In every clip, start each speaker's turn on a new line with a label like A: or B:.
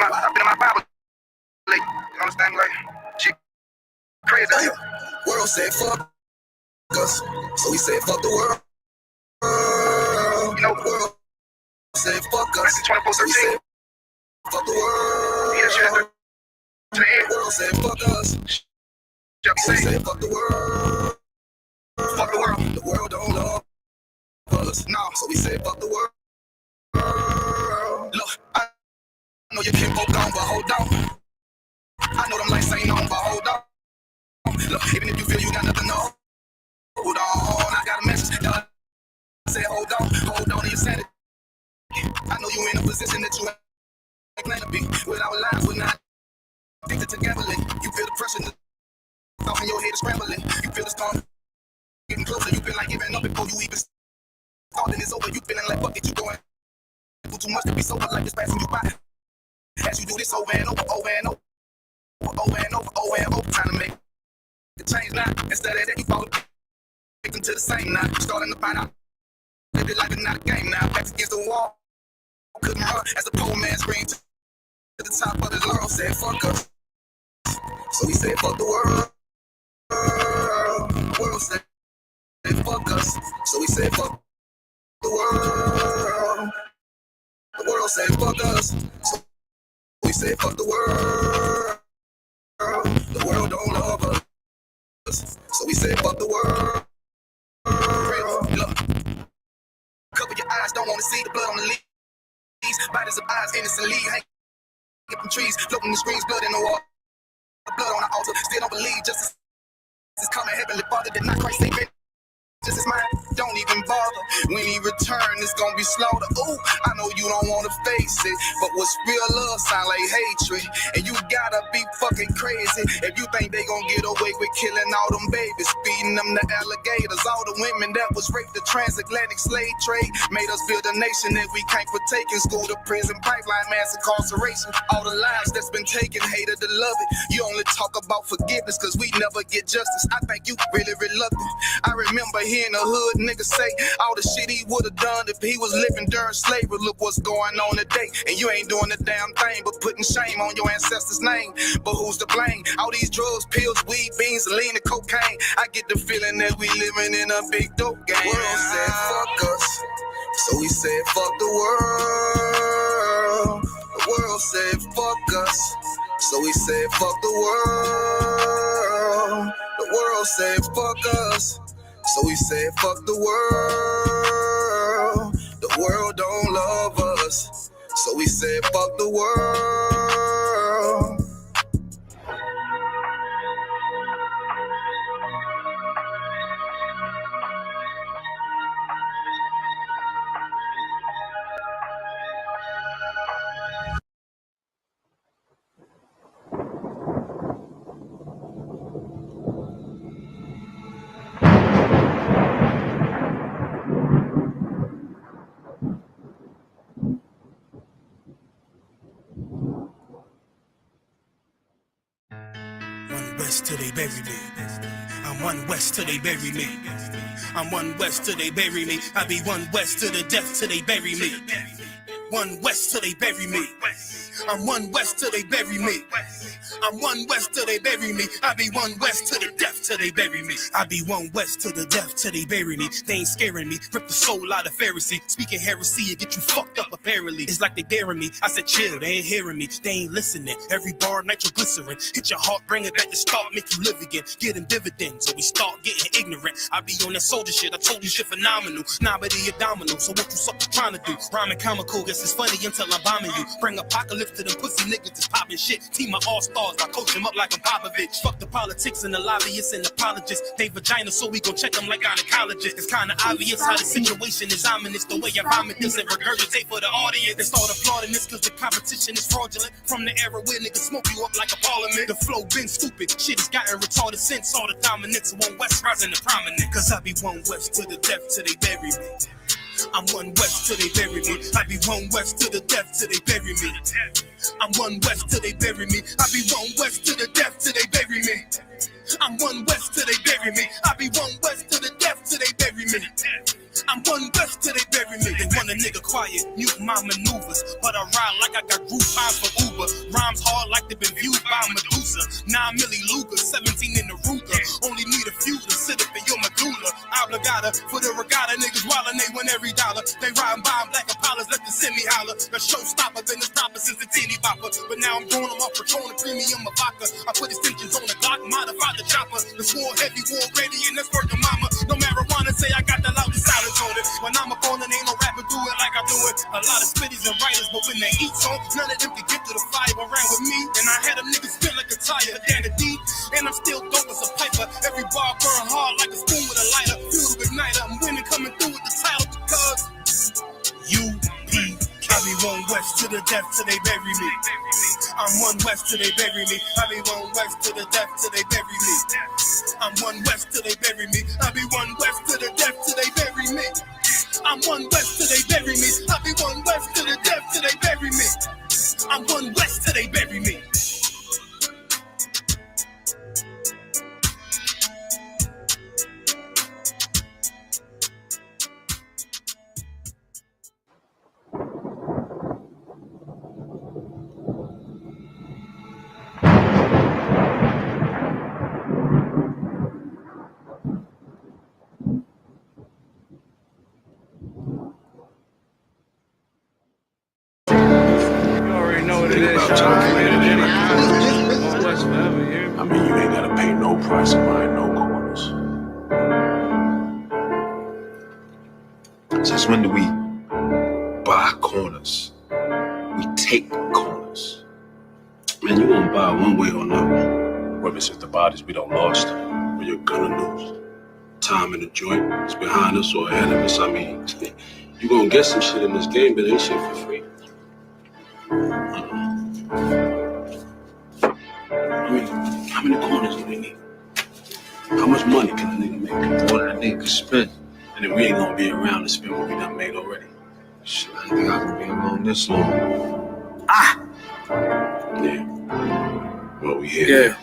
A: I've been in my Bible. Like, you understand? Like, shit crazy.
B: World said fuck us, so we said fuck the world.
A: You know,
B: the world said fuck us.
A: 24/13.
B: Fuck the world.
A: Yeah, shit.
B: The world said fuck us. So we said fuck the world.
A: Fuck the world.
B: The world don't love us. No, so we said fuck the world. Look, I know you can't hold on, but hold on. I know them lights ain't on, but hold on. Look, even if you feel you got nothing to hold on, I got a message. I said hold on to your sanity. I know you in a position that you ain't plan to be. With our lives, we're not addicted to gambling. You feel the pressure off in your head is scrambling. You feel the storm getting closer. You feel like giving up before you even start. Then it's over. You feeling like fuck it, you going through too much to be sober. Like it's passing you by. As you do this over and over, over and over, over and over, over and over, trying to make the change now. Instead of that, you fall victim to the same now. Starting to find out live it like it's not a game now. Backs against the wall, couldn't run as the poor man screamed to the top of his lungs. Said fuck us, so he said fuck the world. The world said fuck us, so we said fuck the world. The world said fuck us, so we said fuck the world. The world don't love us, so we said fuck the world. Look, cover your eyes, don't wanna see the blood on the leaves. Bodies of eyes innocently hanging from trees, floating the screens, blood in the water, blood on the altar. Still don't believe justice is coming. Heavenly Father did not Christ save it. Just his mind, don't even bother. When he return, it's gonna be slaughter. Ooh, I know you don't wanna face it, but what's real love sound like hatred. And you gotta be fucking crazy if you think they gonna get away with killing all them babies, feeding them to alligators. All the women that was raped, the transatlantic slave trade made us build a nation that we can't partake in. School to prison, pipeline, mass incarceration. All the lives that's been taken, hated to love it. You only talk about forgiveness cause we never get justice. I think you really reluctant. I remember hearing a hood nigga say all the shit he would've done if he was living during slavery. Look what's going on today, and you ain't doing a damn thing but putting shame on your ancestors' name. But who's to blame? All these drugs, pills, weed, beans, lean, and cocaine. I get the feeling that we living in a big dope game. The world said fuck us, so we said fuck the world. The world said fuck us, so we said fuck the world. The world said fuck us, so we said fuck the world. The world don't love us, so we said fuck the world.
C: West till they bury me. I'm one West till they bury me. I'm one West till they bury me. I be one West to the death till they bury me. One West till they bury me. I'm one West till they bury me. I'm one West till they bury me. I be one West to the death till they bury me. I be one West to the death till they bury me. They ain't scaring me. Rip the soul out of Pharisee. Speaking heresy and get you fucked up apparently. It's like they daring me. I said chill, they ain't hearing me. They ain't listening. Every bar nitroglycerin. Hit your heart, bring it back to start, make you live again. Getting dividends or we start getting ignorant. I be on that soldier shit. I told you shit phenomenal. Nah, but he a domino. So what you suckers trying to do? Rhyming comical. Guess it's funny until I'm bombing you. Bring apocalypse to them pussy niggas that's popping shit. Team of all-stars. I coach them up like I'm Popovich. Fuck the politics and the lobbyists and apologists. They vagina, so we gon' check them like gynecologists. It's kinda obvious how the situation is ominous. The way I vomit this and regurgitate for the audience. They start applauding this cause the competition is fraudulent. From the era where niggas smoke you up like a parliament. The flow been stupid. Shit has gotten retarded since all the dominance of one West rising to prominent. Cause I be one West to the death till they bury me. I'm one West till they bury me. I be one West to the death till they bury me. I'm one West till they bury me. I be one West to the death till they bury me. I'm one West till they bury me. I be one West to the death till they bury me. I'm one west till they bury me. They want a nigga quiet, mute my maneuvers, but I ride like I got Groupon for Uber. Rhymes hard like they've been viewed by Medusa. 9 milli Luger, 17 in the Ruger. Only need a few to sit up in your medulla. Obligata for the regatta, niggas wildin', they win every dollar. They riding by black Impalas, let the semi holler. The showstopper, been the stopper since the teeny bopper. But now I'm going them up for Patron, premium of vodka. I put extensions on the Glock, modified the chopper. The swore heavy, war ready, and that's working mama. No marijuana, say I got the loudest silence on it. When I'm up on it, ain't no rapper do it like I do it. A lot of spitties and writers, but when they eat song, none of them can get to the fire around with me. And I had them niggas spin like a tire, down the deep. And I'm still dope as a piper. Every bar burn hard like a spoon with a lighter. Fuel to ignite I'm winning, coming through with the title because UP. I be one west to the death till they bury me. I'm one west till they bury me. I be one west to the death till they bury me. I'm one west till they bury me. I be one west to the death till they bury me. I'm one west till they bury me. I be one west to the death till they bury me. I'm one west till they bury me.
D: I mean, you ain't gotta pay no price of buying no corners.
E: Since when do we buy corners? We take corners.
D: Man, you gonna buy one way or another. Whether it's the bodies we don't lost, or you're gonna lose. Time in the joint is behind us or ahead of us. I mean, you gonna get some shit in this game, but ain't shit for free. I mean, how many corners do we need? How much money can a nigga make?
E: More than a nigga can spend.
D: And then we ain't gonna be around to spend what we done made already.
E: Shit, I think I can be around this long.
D: Yeah. Well, we here.
F: Yeah.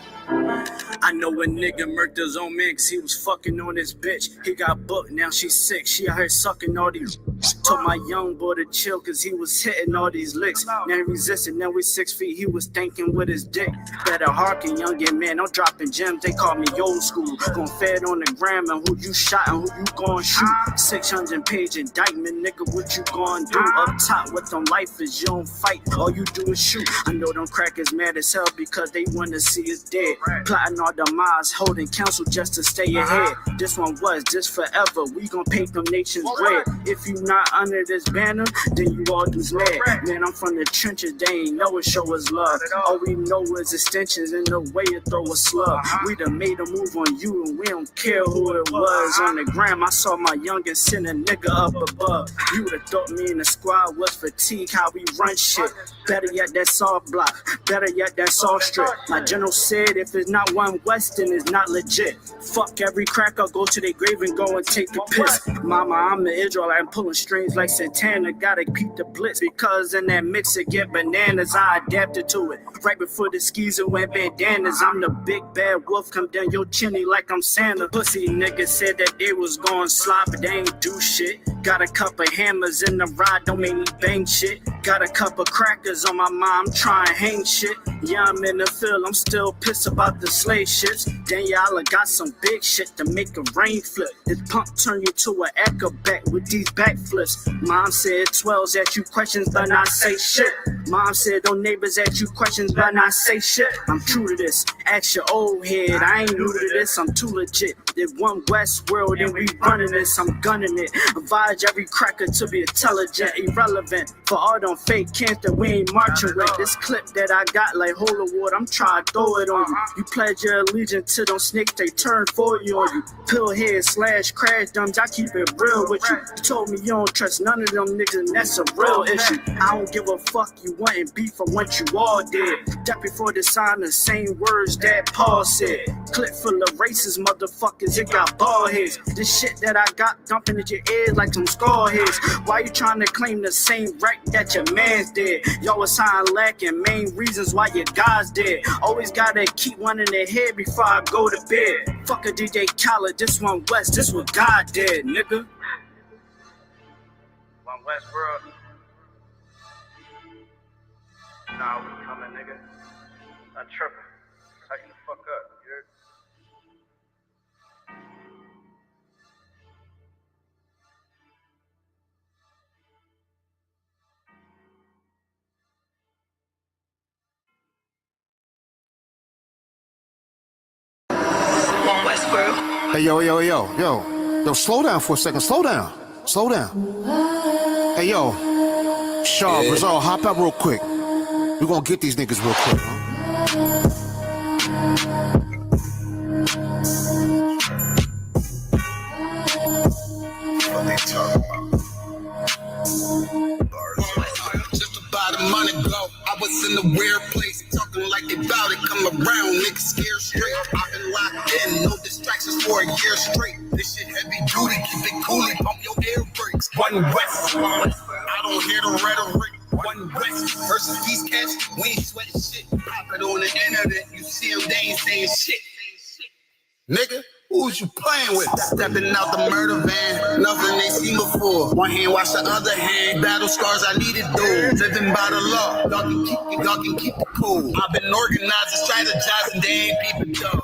F: I know a nigga murked his own man cause he was fucking on his bitch. He got booked, now she's sick. She out here sucking all these. Told my young boy to chill cause he was hitting all these licks. Now he resisted, now we 6 feet. He was thinking with his dick. Better hearken, youngin' man. I'm dropping gems, they call me old school. Gon' fed on the gram and who you shot and who you gon' shoot. 600 page indictment, nigga, what you gon' do? Up top with them lifers, you don't fight, all you do is shoot. I know them crackers mad as hell because they wanna see us dead. Plotting all the miles, holding counsel just to stay ahead. This one was, this forever. We gon' paint them nations red. If you not under this banner, then you all do mad. Man, I'm from the trenches, they ain't know it, show us love. All we know is extensions and the way to throw a slug. We done made a move on you and we don't care who it was. On the gram, I saw my youngest send a nigga up above. You would've thought me and the squad was fatigued, how we run shit. Better yet, that saw block. Better yet, that saw strip. My general said, if it's not one West, then it's not legit. Fuck every cracker, go to their grave and go and take the piss. Mama, I'm the Israelite, I'm pulling strings like Santana. Gotta peep the blitz, because in that mix it get bananas. I adapted to it. Right before the skis and went bandanas. I'm the big bad wolf, come down your chimney like I'm Santa. Pussy niggas said that they was gon' slide, but they ain't do shit. Got a couple hammers in the ride, don't make me bang shit. Got a couple crackers on my mind, I'm trying hang shit. Yeah, I'm in the field, I'm still pissed about the slave ships. Daniela got some big shit to make a rain flip. This pump turn you to an acrobat with these backflips. Mom said 12s at you questions, but not say shit. Mom said don't neighbors at you questions, but not say shit. I'm true to this, ask your old head. I ain't new to this, I'm too legit. If one West world and we running this, I'm gunning it. Advise every cracker to be intelligent, irrelevant. For all them fake camps that we ain't marching with. This clip that I got like holy water, I'm trying to throw it on you. You pledge your allegiance to them snakes, they turn for you on you. Pillhead / crash dumps, I keep it real with you. You told me you don't trust none of them niggas, and that's a real issue. I don't give a fuck, you wantin' beef, I want you all dead. That before the sign the same words that Paul said. Clip full of racist motherfuckers, it got bald heads. This shit that I got dumping at your ears like some skull heads. Why you trying to claim the same right that your man's dead? Y'all was sign lacking, main reasons why your God's dead. Always gotta keep one in the head before I go to bed. Fuck a DJ Khaled, this one West, this what God did, nigga.
A: Westbrook. Nah, we coming, nigga. Not tripping. Tighten the fuck up, you heard?
G: Hey, yo, slow down for a second, slow down. Hey, yo, Shaw, Rizal, hop out real quick. We gonna get these niggas real quick, huh?
B: What they talking about? Just about a month ago, I was in a weird place, talking like they bout it. Come around, niggas scared straight. I've been locked in, no distractions for a year straight. This shit heavy duty, keep it coolly, pump your air brakes. One West, I don't hear the rhetoric. One West versus Peace Cats, we ain't sweating shit. Pop it on the internet, you see them, they ain't saying shit. Nigga, who's you playing with? Stepping out the murder van, nothing they seen before. One hand wash the other hand, battle scars I needed those. Living by the law, y'all can keep it cool. I've been organizing, strategizing, they ain't peeping though.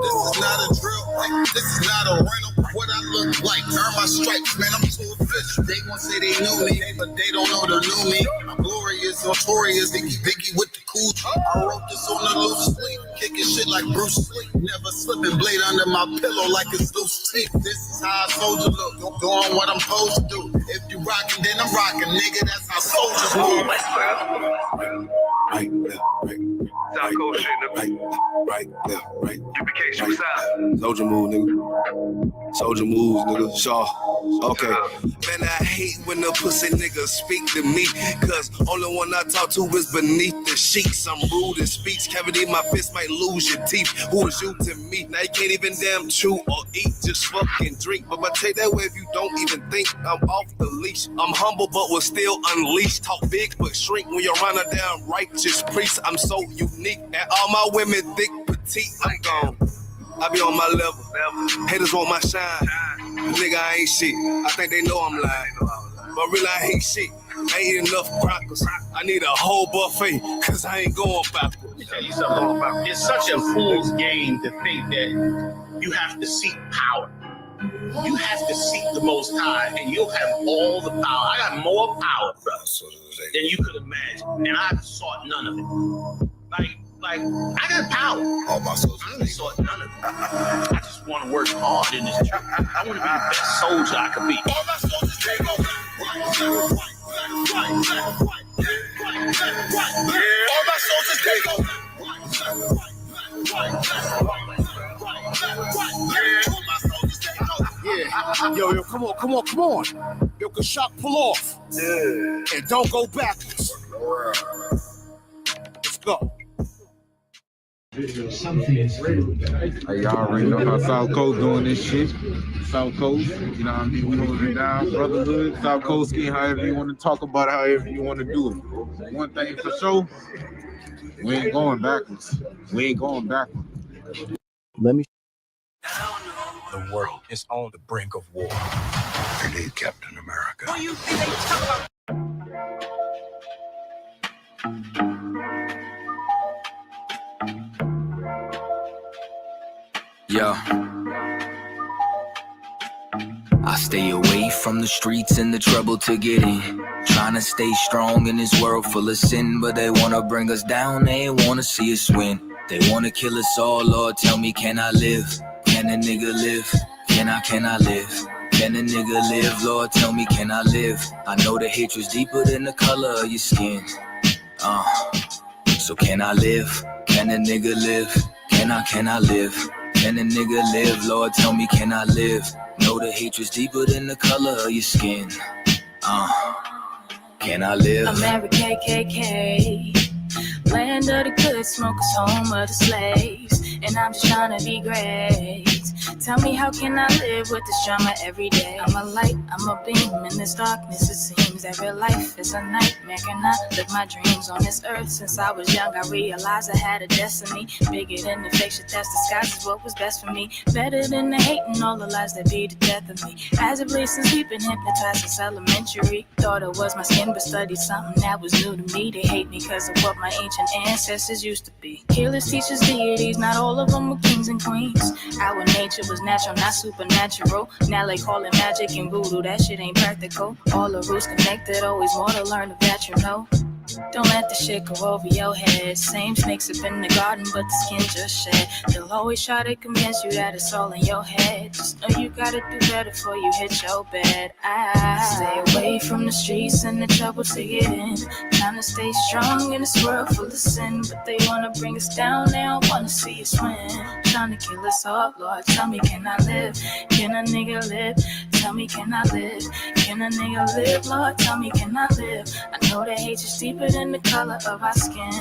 B: This is not a drill, this is not a rental. What I look like, earn my stripes, man, I'm too official. They gon' say they knew me, but they don't know the new me. I'm glorious, notorious, Biggie with the cool. I wrote this on the loose sleeve, kicking shit like Bruce Lee. Never slipping blade under my pillow like it's loose teeth. This is how a soldier look, doing what I'm supposed to do. If you rockin', then I'm rockin', nigga, that's how soldiers move.
E: Right, left, right.
A: South Coast shit, nigga.
E: Right, left, right.
A: UPK Street Side.
E: Soldier move, nigga. Soldier moves, nigga. Shaw. Okay.
C: Man, I hate when the pussy niggas speak to me, cause only one I talk to is beneath the sheets. I'm rude in speech, cavity in my fist might lose your teeth. Who is you to me? Now you can't even damn chew or eat, just fucking drink. But I take that way if you don't even think. I'm off the leash. I'm humble but will still unleash. Talk big but shrink when you're around a damn righteous priest. I'm so unique, and all my women thick, petite. I'm gone. I be on my level. Haters want my shine. Nigga, I ain't shit. I think they know I'm lying. But really, I ain't shit. I ain't eat enough crackers. I need a whole buffet, cause I ain't going backwards.
H: Let me tell you something about it's such a fool's game to think that you have to seek power. You have to seek the Most High, and you'll have all the power. I got more power, brother, than you could imagine, and I've sought none of it. Like I got power.
B: All my soldiers.
H: I haven't sought none of it. I just want to work hard in this truth. I want to be the best soldier I can be.
B: All my soldiers take over. All my soldiers take over.
G: Yeah. Yo, come on. Yo, Kashak, pull off. Yeah. And don't go backwards. Let's go.
I: Hey, y'all already know how South Coast doing this shit. South Coast, you know what I mean? We holding it down. Brotherhood, South Coast skin, however you want to talk about it, however you want to do it. One thing for sure, we ain't going backwards.
J: Let me.
K: The world is on the brink of war.
B: They need Captain America.
K: What do you think they talk about?
L: Yo, I stay away from the streets and the trouble to get in. Trying to stay strong in this world full of sin, but they wanna bring us down, they wanna see us win. They wanna kill us all, Lord, tell me, can I live? Can a nigga live? Can I live? Can a nigga live? Lord, tell me, can I live? I know the hatred's deeper than the color of your skin. So can I live? Can a nigga live? Can I live? Can a nigga live? Lord, tell me, can I live? Know the hatred's deeper than the color of your skin. Can I live?
M: America KKK, land of the good smokers, home of the slaves. And I'm just trying to be great. Tell me, how can I live with this drama every day? I'm a light, I'm a beam in this darkness. It seems that real life is a nightmare. Can I live my dreams on this earth? Since I was young, I realized I had a destiny bigger than the fiction that disguises what was best for me. Better than the hate and all the lies that be the death of me. As of late, since we've been hypnotized since elementary, thought it was my skin, but studied something that was new to me. They hate me because of what my ancient ancestors used to be. Healers, teachers, deities, not all of them were kings and queens. Our nature was natural, not supernatural. Now they call it magic and voodoo, that shit ain't practical. All the roots connected, always more to learn of that, you know. Don't let the shit go over your head. Same snakes up in the garden, but the skin just shed. They'll always try to convince you that it's all in your head. Just know you gotta do better before you hit your bed. I stay away from the streets and the trouble to get in. Trying to stay strong in this world full of sin, but they wanna bring us down, they don't wanna see us win. Trying to kill us all, Lord, tell me, can I live? Can a nigga live? Tell me, can I live? Can a nigga live? Lord, tell me, can I live? I know that hate is deeper than the color of our skin.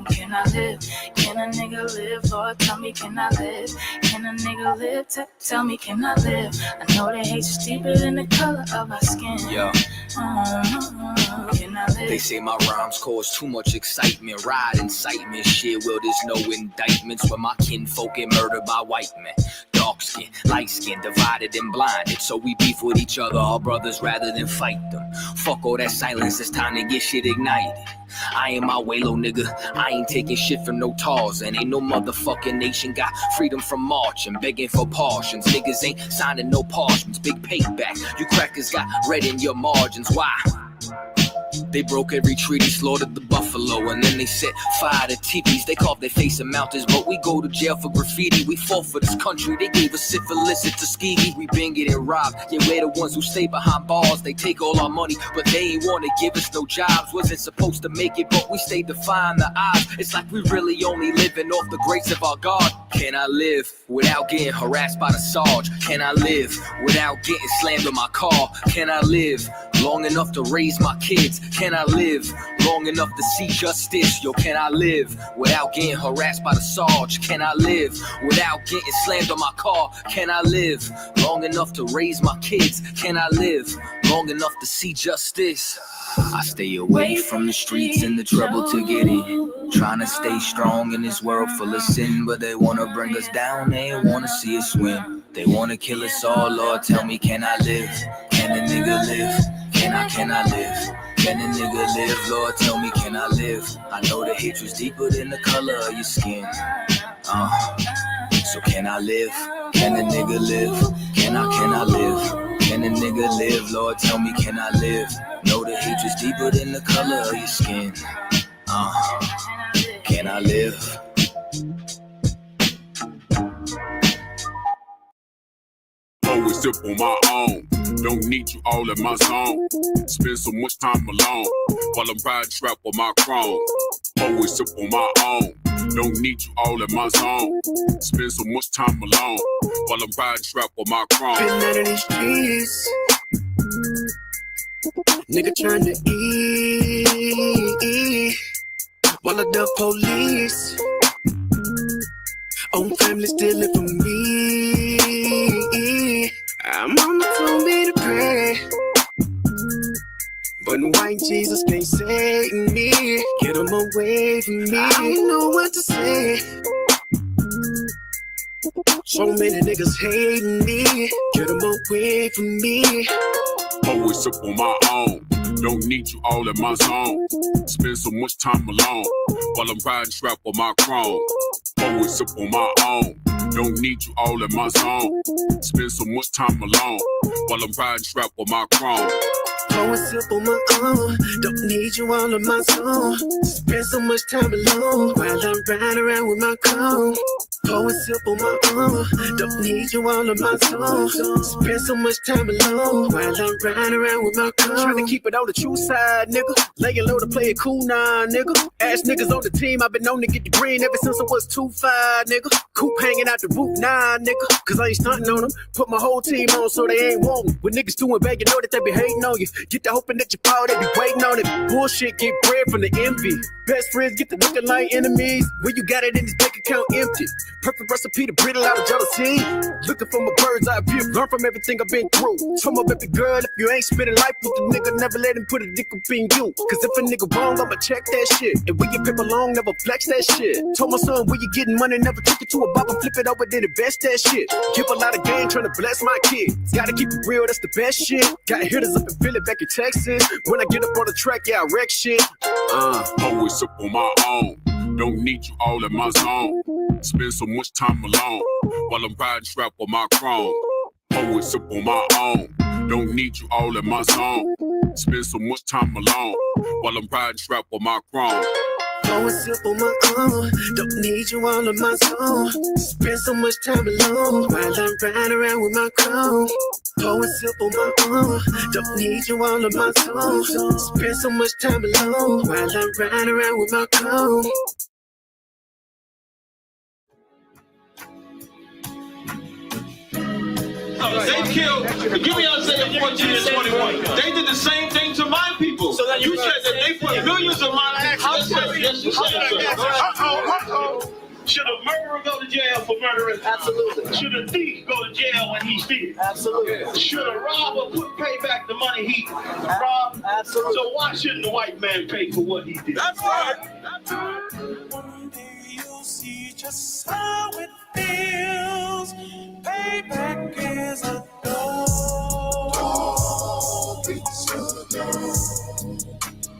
M: Can I live? Can a nigga live? Lord, tell me, can I live? Can a nigga live? Tell me, can I live? I know that hate is deeper than the color of our skin.
L: Yeah.
M: Can I live?
L: They say my rhymes cause too much excitement, ride incitement, shit. Well, there's no indictments when my kinfolk get murdered by white men. Dark skin, light skin, divided and blinded. So we beef with each other, our brothers, rather than fight them. Fuck all that silence, it's time to get shit ignited. I ain't my way, low nigga. I ain't taking shit from no tars. And ain't no motherfucking nation got freedom from marching, begging for portions. Niggas ain't signing no parchments, big payback. You crackers got red in your margins. Why? They broke every treaty, slaughtered the buffalo, and then they set fire to TVs. They carved their face in mountains, but we go to jail for graffiti. We fought for this country, they gave us syphilis at Tuskegee. We been getting robbed, yeah, we're the ones who stay behind bars. They take all our money, but they ain't wanna give us no jobs. Wasn't supposed to make it, but we stayed defying the odds. It's like we really only living off the grace of our God. Can I live without getting harassed by the Sarge? Can I live without getting slammed in my car? Can I live long enough to raise my kids? Can I live long enough to see justice? Yo, can I live without getting harassed by the Sarge? Can I live without getting slammed on my car? Can I live long enough to raise my kids? Can I live long enough to see justice? I stay away from the streets and the trouble to get in. Trying to stay strong in this world full of sin, but they wanna bring us down, they wanna see us win. They wanna kill us all, Lord, tell me, can I live? Can a nigga live? Can I live? Can a nigga live? Lord, tell me, can I live? I know the hatred's deeper than the color of your skin. So can I live? Can a nigga live? Can I live? Can a nigga live? Lord, tell me, can I live? Know the hatred's deeper than the color of your skin. Can I live?
D: Always sip on my own. Don't need you all in my zone. Spend so much time alone while I'm riding trap on my chrome. Always sip on my own. Don't need you all in my zone. Spend so much time alone while I'm riding trap on my chrome.
J: Been out of these streets, nigga trying to eat while I duck police. Own family stealing from me. I'm on the phone, me to pray, but white Jesus can't save me. Get him away from me. I don't know what to say. So many niggas hating me. Get him away from me.
D: Always sip on my own. Don't need you all in my zone. Spend so much time alone while I'm riding trap on my chrome. Always sip on my own. Don't need you all in my zone. Spend so much time alone while I'm riding trap on my chrome.
J: Go and sip on my own. Don't need you all in my zone. Spend so much time alone while I'm riding around with my cone. Go and sip on my own. Don't need you all in my zone. Spend so much time alone while I'm riding around with my cone. Trying to keep it on the true side, nigga. Laying low to play it cool now, nigga. Ass niggas on the team, I've been known to get the green ever since I was 2-5, nigga. Coop hanging out the roof, nah, nigga. Cause I ain't stunting on them. Put my whole team on so they ain't wantin'. When niggas doing bad, you know that they be hating on you. Get the hoping that you fall, they be waiting on it. Bullshit get bread from the envy. Best friends get to looking like enemies. When you got it in this bank account empty.
N: Perfect recipe to breed a lot of jealousy. Looking for my bird's eye view. Learn from everything I've been through. Told my baby girl, if you ain't spending life with the nigga, never let him put a dick up in you. Cause if a nigga wrong, I'ma check that shit. And we get paper long, never flex that shit. Told my son, where you getting money, never take it to a bop and flip it over, then invest that shit. Give a lot of game, trying to bless my kid. Gotta keep it real, that's the best shit. Got hitters up in Philly, back in Texas. When I get up on the track, yeah, I wreck shit.
O: Always up on my own. Don't need you all in my zone. Spend so much time alone while I'm riding strap on my chrome. Always up on my own. Don't need you all in my zone. Spend so much time alone while I'm riding strap on my chrome.
J: Go and sip on my own. Don't need you all in my zone. Spend so much time alone while I'm riding around with my chrome. Go and sip on my own. Don't need you all in my zone. Spend so much time alone while I'm riding around with my chrome.
P: They killed, give me Isaiah 14 and 21. They did the same thing to my people. So you said that they put millions of my actions. Yes, you said. Should a murderer go to jail for murdering? Absolutely. Should a thief go to jail when he steals? Absolutely. Should a robber pay back the money he robbed? Absolutely. So why shouldn't the white man pay for what he did? That's right. That's right. One day you'll see just how it feels. Payback is a dog. It's a dog.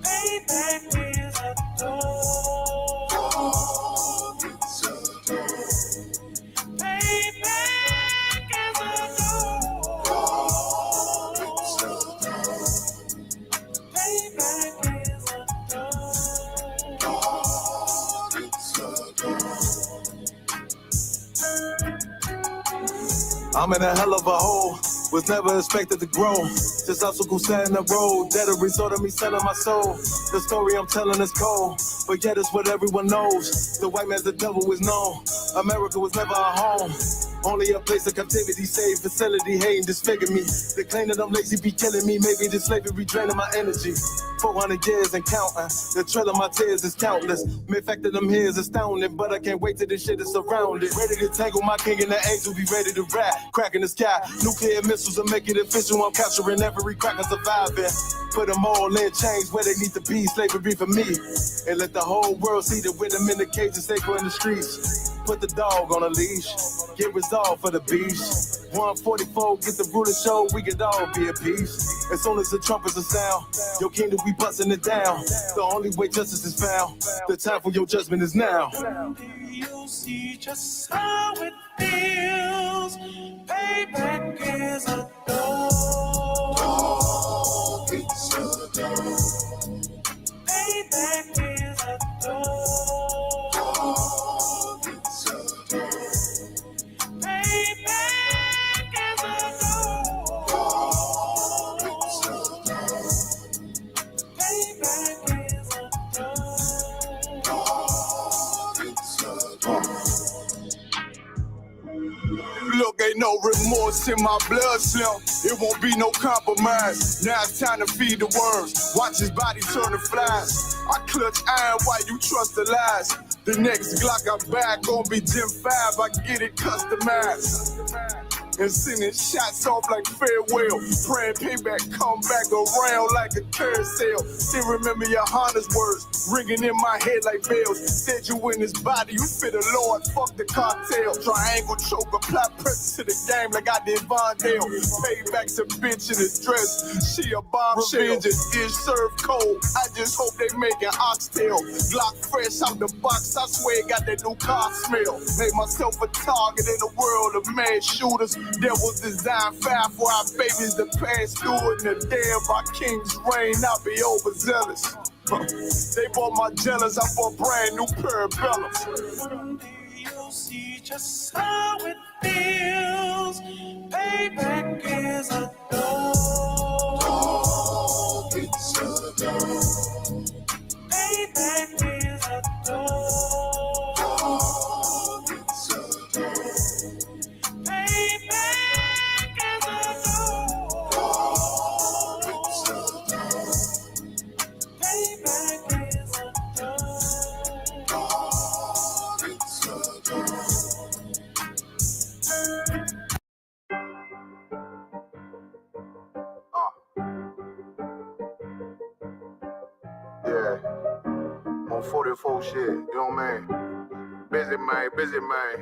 P: Payback is a dog. It's a dog. Payback is a dog. It's a dog. Payback is a dog. It's a dog.
Q: I'm in a hell of a hole, was never expected to grow. Just obstacle set in the road, that a result of me selling my soul. The story I'm telling is cold, but yet it's what everyone knows. The white man's the devil is known. America was never our home. Only a place of captivity, safe facility, hating, disfigure me. They claim that I'm lazy, be killing me. Maybe the slavery draining my energy. 400 years and counting. The trail of my tears is countless. The fact that I'm here is astounding, but I can't wait till this shit is surrounded. Ready to tangle my king and the angel, be ready to rap. Crack in the sky, nuclear missiles and make it official. I'm capturing every cracker surviving. Put them all in chains where they need to be. Slavery for me. And let the whole world see that with them in the cage and safer in the streets. Put the dog on a leash. Get resolved for the beast. 144, get the ruler show, we could all be at peace. As soon as the trumpets are sound, your kingdom we busting it down. The only way justice is found, the time for your judgment is now.
P: You'll see just how it feels. Payback is a dog. It's a dog. Payback is a dog. It's a dog. Payback is a dog. It's a dog. Payback is a dog. It's a dog.
Q: Look, ain't no remorse in my blood, Slim. It won't be no compromise. Now it's time to feed the worms. Watch his body turn to flies. I clutch iron while you trust the lies. The next Glock I'm back gon' be Gen 5. I get it customized. And sending shots off like farewell. Praying payback come back around like a carousel. Still remember your Honda's words ringing in my head like bells. Said you in his body, you fit the Lord, fuck the cocktail. Triangle choke, apply pressure to the game like I did Vondale. Payback's a bitch in his dress. She a bombshell. Revenge is served cold. I just hope they making oxtail. Glock fresh out the box, I swear it got that new car smell. Made myself a target in a world of mad shooters. There was design fire for our babies to pass through in the day of our king's reign. I'll be overzealous. They bought my jealous, I bought brand new parabellums.
P: You'll see just how it feels. Payback is a dog. It's a dog. Payback is a dog. It's a dog. Payback is a dog. It's a dog. Payback is a dog. It's a dog.
Q: Yeah. On 44 shit, you know what I mean? Busy man, busy man.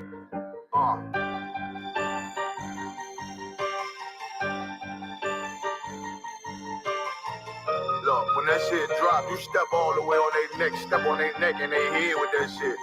Q: Look, when that shit drop, you step all the way on their neck, step on their neck and they head with that shit.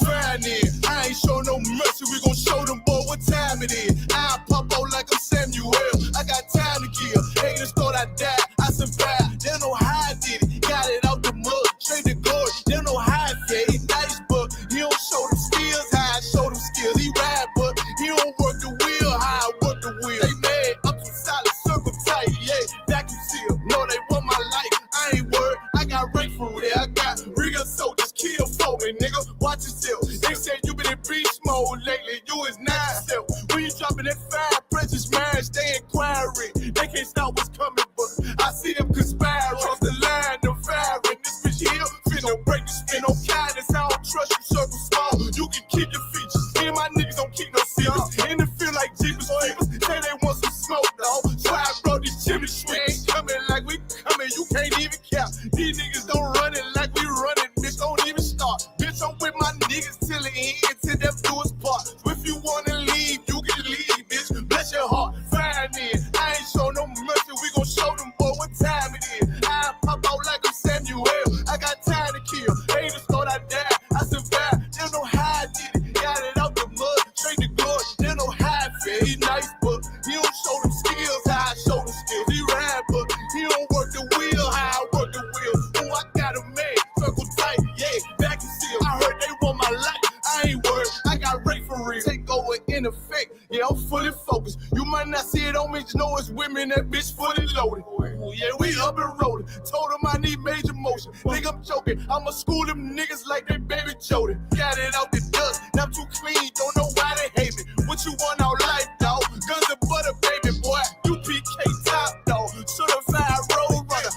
G: Fine then, I ain't show no mercy, we gon' show them boy what time it is. I pop out like I'm Samuel, I got time to kill. Haters thought I died, I survived. They don't know how I did it, got it out the mud, straight to glory. They don't know how I fed it, nice, but he don't show them skills, how I show them skills. He ride, but he don't work the wheel, how I work the wheel. They mad, up to solid, circle tight, yeah, vacuum seal. No, they want my life, I ain't worried, I got rank for it, I got real soldiers, kill for me, nigga, watch yourself. They say you been in beast mode lately, you is not yourself. When you dropping that fire, precious marriage, they inquiring. They can't stop what's coming, but I see them conspiring. Cross the line, them firing. This bitch here, finna break the spin on kindness. I don't trust you, circle small. You can keep your features. Me and my niggas don't keep no secrets. In the field like Jeepers Creepers, say they want some smoke, dog. So I brought these chimney sweeps. Coming like we coming, you can't even count. These niggas don't run it like we run it, bitch, don't even start. Bitch, I'm with my niggas till the end, till them do us part. So if you wanna leave, you can leave, bitch. Bless your heart, fine then. I ain't show no mercy, we gon' show them boy what time it is. I pop out like I'm Samuel, I got time to kill. Haters thought I died, I survived. They don't know how I did it, got it out the mud, straight to glory. They don't know how I feel. He nice, but he don't show them skills, how I show them skills. He ride, but he don't work the wheel, how I work the wheel. Oh, I got a man, circle tight, yeah, back and seal. I heard they want my life, I ain't worried, I got rate for real. Take over in effect, yeah, I'm fully focused. You might not see it on me, just know it's women, that bitch fully loaded. Ooh, yeah, we up and rolling. Told them I need major motion. Think I'm joking, I'ma school them niggas like they baby Jody. Got it out the dust, now I'm too clean, don't know why they hate me. What you want out life, dog? Guns and butter, baby boy. You PK top, dog. Certified road runner.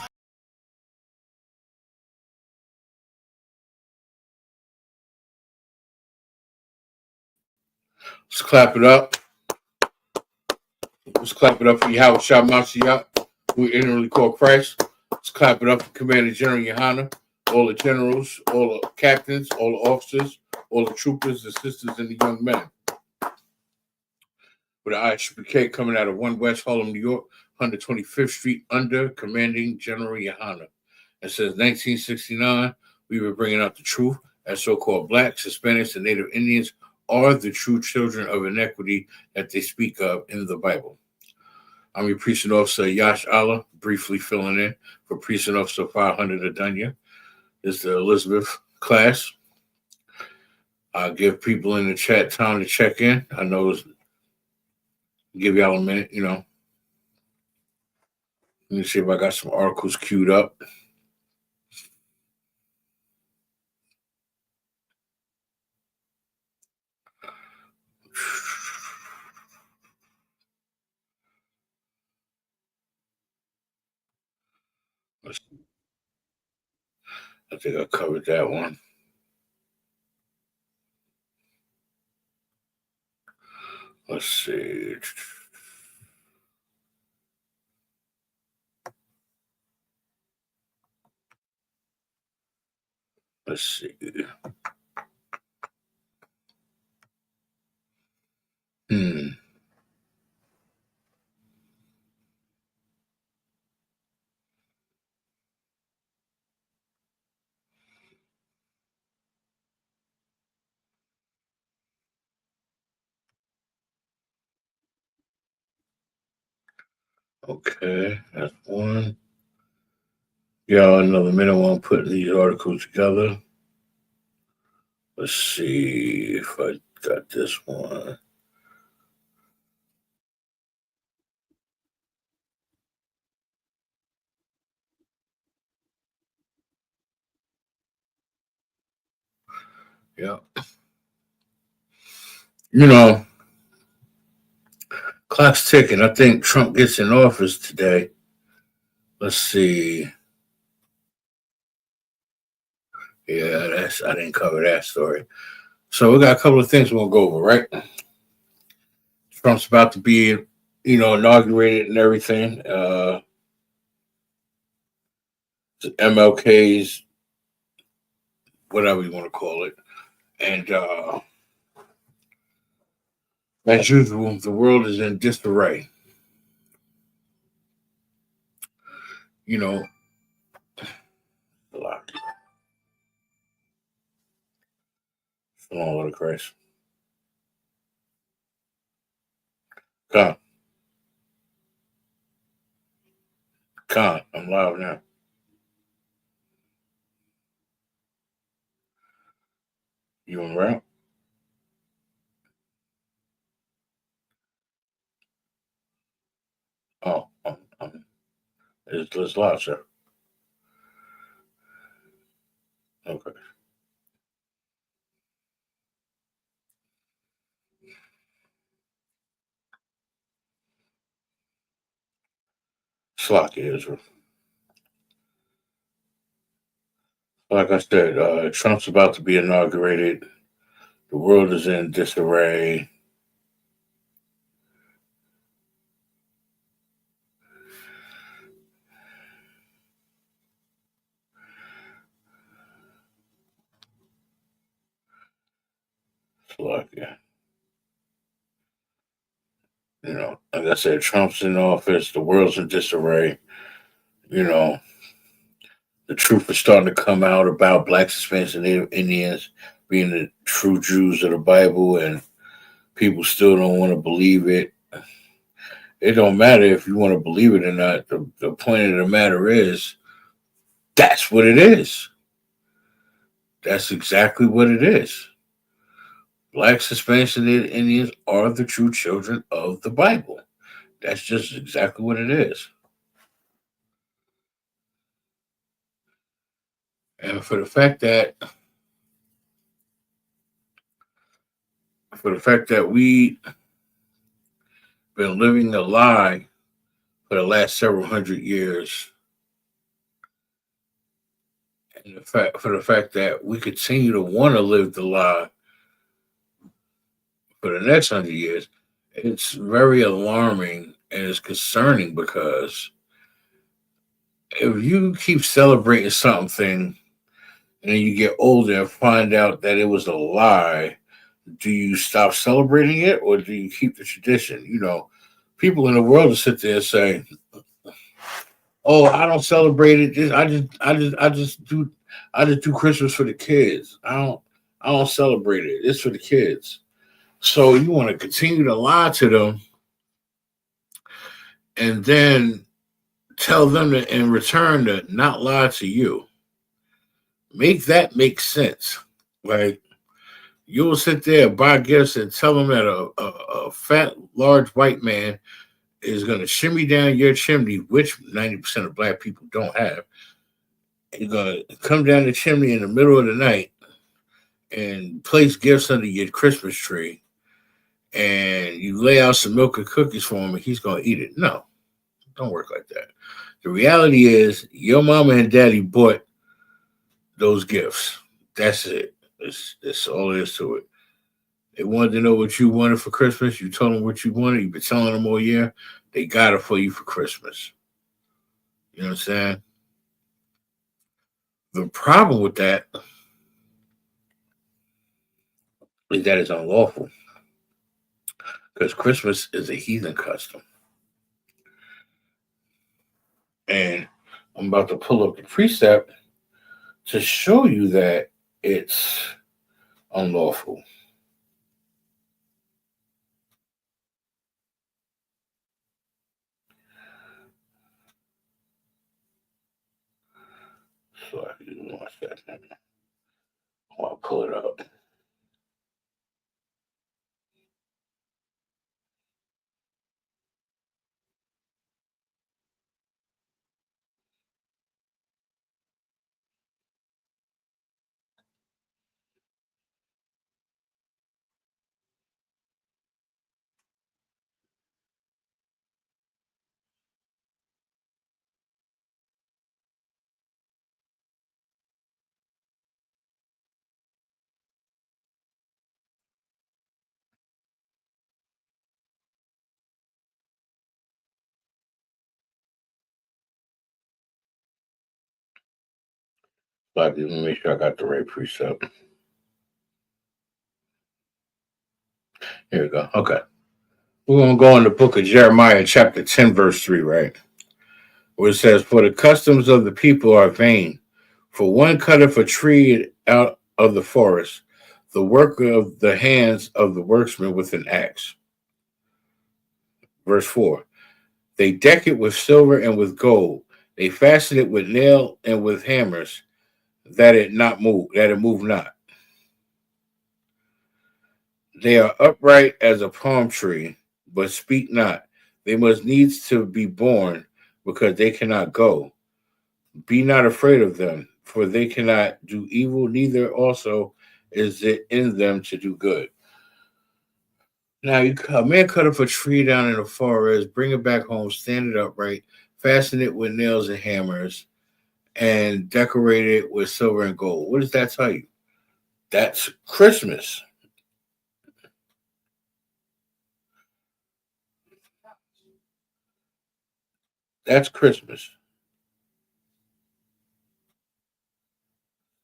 R: Let's clap it up. Let's clap it up for Yahweh Shah Mashiach, who we inwardly call Christ. Let's clap it up for Commander General Yohana, all the generals, all the captains, all the officers, all the troopers, the sisters, and the young men. With the ISPK coming out of 1 West Harlem, New York, 125th Street, under Commanding General Yohana. And since 1969, we were bringing out the truth as so-called blacks, Hispanics, and Native Indians are the true children of inequity that they speak of in the Bible. I'm your Precinct Officer Yash Allah, briefly filling in for Precinct Officer 500 Adunya. This is the Elizabeth class. I'll give people in the chat time to check in. I know it's give y'all a minute, you know. Let me see if I got some articles queued up. I think I covered that one. Let's see. Let's see. Okay, that's one. Y'all, another minute while I'm putting these articles together. Let's see if I got this one. Yeah. You know, clock's ticking. I think Trump gets in office today. Let's see. Yeah, I didn't cover that story. So we got a couple of things we'll go over, right? Trump's about to be, you know, inaugurated and everything. MLK's, whatever you want to call it. And as usual, the world is in disarray. You know, a lot. Shalom, Lord of Christ. Con, I'm live now. You on route? Oh, it's live, sir. Okay. Slock Israel. Like I said, Trump's about to be inaugurated. The world is in disarray. Slock, yeah. You know, like I said, Trump's in office. The world's in disarray. You know, the truth is starting to come out about blacks, Hispanics, and Native Indians being the true Jews of the Bible, and people still don't want to believe it. It don't matter if you want to believe it or not. The point of the matter is, that's what it is. That's exactly what it is. Blacks, Hispanics, and Native Indians are the true children of the Bible. That's just exactly what it is. And for the fact that we been living a lie for the last several hundred years, and for the fact that we continue to want to live the lie for the next 100 years, it's very alarming and it's concerning, because if you keep celebrating something and then you get older and find out that it was a lie, do you stop celebrating it or do you keep the tradition? You know, people in the world will sit there and say, "Oh, I don't celebrate it. I just do Christmas for the kids. I don't celebrate it. It's for the kids." So you want to continue to lie to them and then tell them to, in return, to not lie to you. Make that make sense. Like, you'll sit there, buy gifts, and tell them that a fat, large white man is going to shimmy down your chimney, which 90% of black people don't have. You're going to come down the chimney in the middle of the night and place gifts under your Christmas tree, and you lay out some milk and cookies for him, and he's going to eat it. No, don't work like that. The reality is your mama and daddy bought those gifts. That's it. That's all there is to it. They wanted to know what you wanted for Christmas. You told them what you wanted. You've been telling them all year. They got it for you for Christmas. You know what I'm saying? The problem with that is that it's unlawful, because Christmas is a heathen custom. And I'm about to pull up the precept to show you that it's unlawful. So I can watch that. I'll pull it up. Let me make sure I got the right precept. Here we go. Okay. We're going to go in the book of Jeremiah, chapter 10, verse 3, right? Where it says, "For the customs of the people are vain. For one cutteth a tree out of the forest, the work of the hands of the workman with an axe." Verse 4, "They deck it with silver and with gold. They fasten it with nail and with hammers, that it move not. They are upright as a palm tree, but speak not. They must needs to be born, because they cannot go. Be not afraid of them, for they cannot do evil, neither also is it in them to do good." Now, a man cut up a tree down in the forest, bring it back home, stand it upright, fasten it with nails and hammers, and decorate it with silver and gold. What does that tell you? That's Christmas. That's Christmas.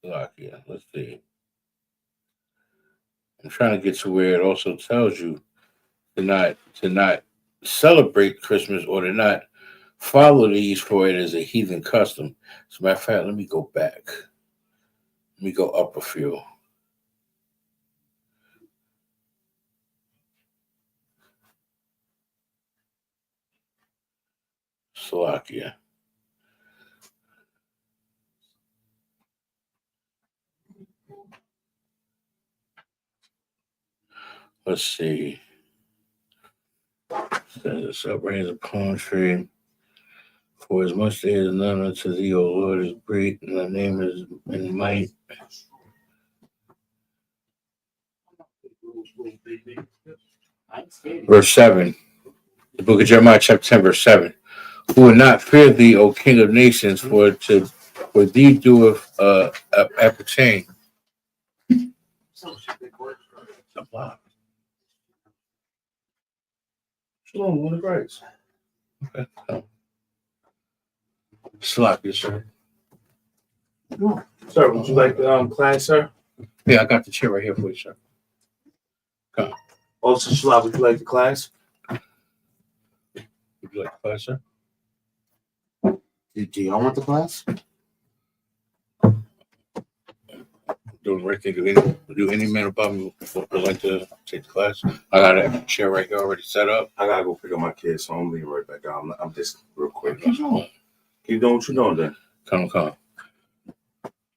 R: Yeah, let's see. I'm trying to get to where it also tells you to not celebrate Christmas or to not follow these, for it is a heathen custom. As a matter of fact, let me go back. Let me go up a few. Slovakia. Let's see. Says, "Upright as a palm tree. For as much there is none unto thee, O Lord, is great, and thy name is in might." Verse 7. The book of Jeremiah, chapter 10, verse 7. "Who will not fear thee, O King of nations, for thee doeth appertain." Shalom, one of Christ. Okay. Sloppy, sir.
S: Sir, would you like the class, sir?
R: Yeah, I got the chair right here for you, sir. Come.
S: Also, Shalab, would you like the class?
R: Would you like the class, sir?
S: Do y'all want the class?
R: Do any man above me would like to take the class? I got a chair right here already set up.
S: I gotta go pick up my kids, so I'm leaving right back out. I'm just real quick. Keep doing what you're doing then.
R: Come.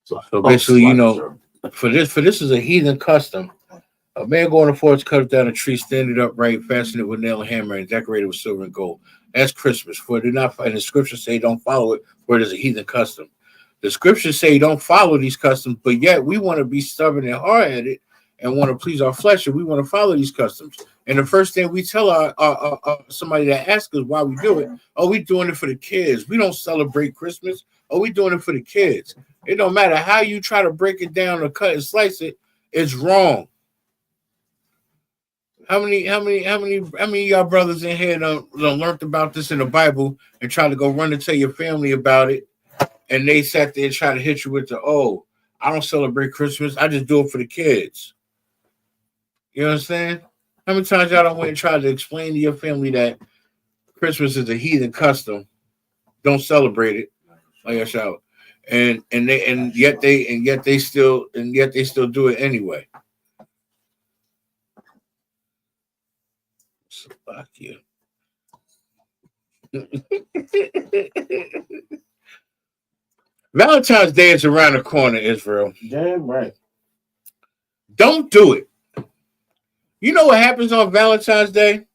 R: So basically, for this is a heathen custom. A man going to forest, cut down a tree, stand it upright, fasten it with nail and hammer, and decorate it with silver and gold. That's Christmas. For do not, and the scriptures say don't follow it, for it is a heathen custom. The scriptures say don't follow these customs, but yet we want to be stubborn and hard-headed and want to please our flesh, and we want to follow these customs. And the first thing we tell our somebody that asks us why we do it, oh, we doing it for the kids. We don't celebrate Christmas. Oh, we doing it for the kids. It don't matter how you try to break it down or cut and slice it, it's wrong. How many of y'all brothers in here done learned about this in the Bible and try to go run and tell your family about it, and they sat there and try to hit you with I don't celebrate Christmas, I just do it for the kids. You understand? How many times y'all don't went and tried to explain to your family that Christmas is a heathen custom, don't celebrate it, like I shout, and yet they still do it anyway. Fuck you. Valentine's Day is around the corner, Israel.
S: Damn right.
R: Don't do it. You know what happens on Valentine's Day?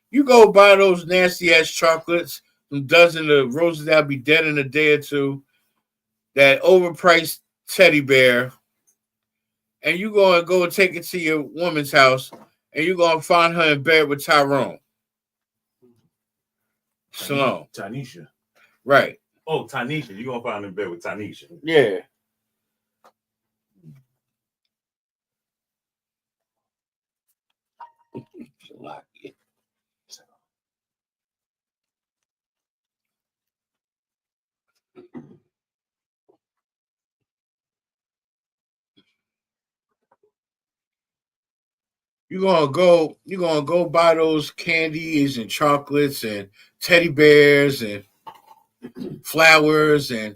R: You go buy those nasty ass chocolates, some dozen of roses that'll be dead in a day or two, that overpriced teddy bear, and you go and take it to your woman's house, and you're gonna find her in bed with Tyrone. Shalom.
S: Tanisha.
R: Right.
S: Oh, Tanisha. You're going to find her in bed with Tanisha.
R: Yeah. you're gonna go buy those candies and chocolates and teddy bears and flowers, and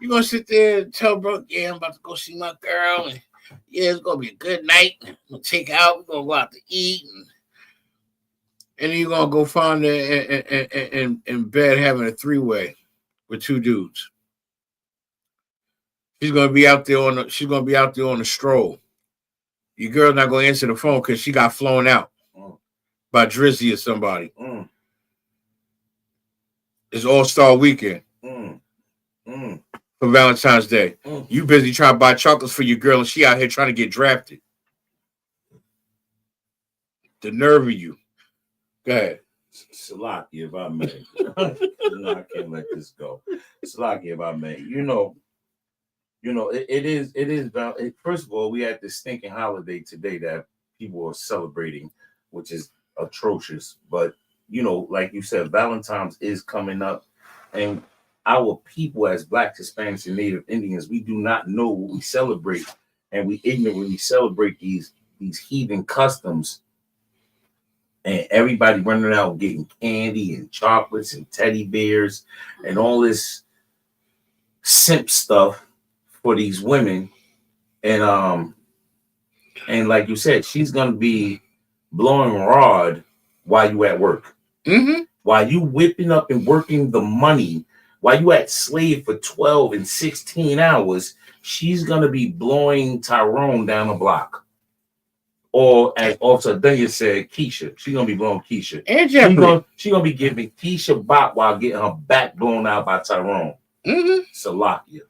R: you're gonna sit there and tell bro, yeah, I'm about to go see my girl, and yeah, it's gonna be a good night. We're gonna take out, we're gonna go out to eat, and then you're gonna go find her in bed having a three-way with two dudes. She's gonna be out there on the stroll. Your girl's not gonna answer the phone because she got flown out by Drizzy or somebody. It's All-Star Weekend for Valentine's Day. You busy trying to buy chocolates for your girl, and she out here trying to get drafted. The nerve of you. Go ahead.
S: Salaki, if I may. I can't let this go. Salaki, if I may. It is valid. First of all, we had this stinking holiday today that people are celebrating, which is atrocious. But, like you said, Valentine's is coming up. And our people as Black, Hispanics, and Native Indians, we do not know what we celebrate. And we ignorantly celebrate these heathen customs. And everybody running out getting candy and chocolates and teddy bears and all this simp stuff for these women. And like you said, she's gonna be blowing rod while you at work. While you whipping up and working the money, while you at slave for 12 and 16 hours, she's gonna be blowing Tyrone down the block. Or as Officer Dunya said, Keisha. She's gonna be blowing Keisha.
R: And Jeffrey.
S: She's gonna be giving Keisha bop while getting her back blown out by Tyrone. Salakia.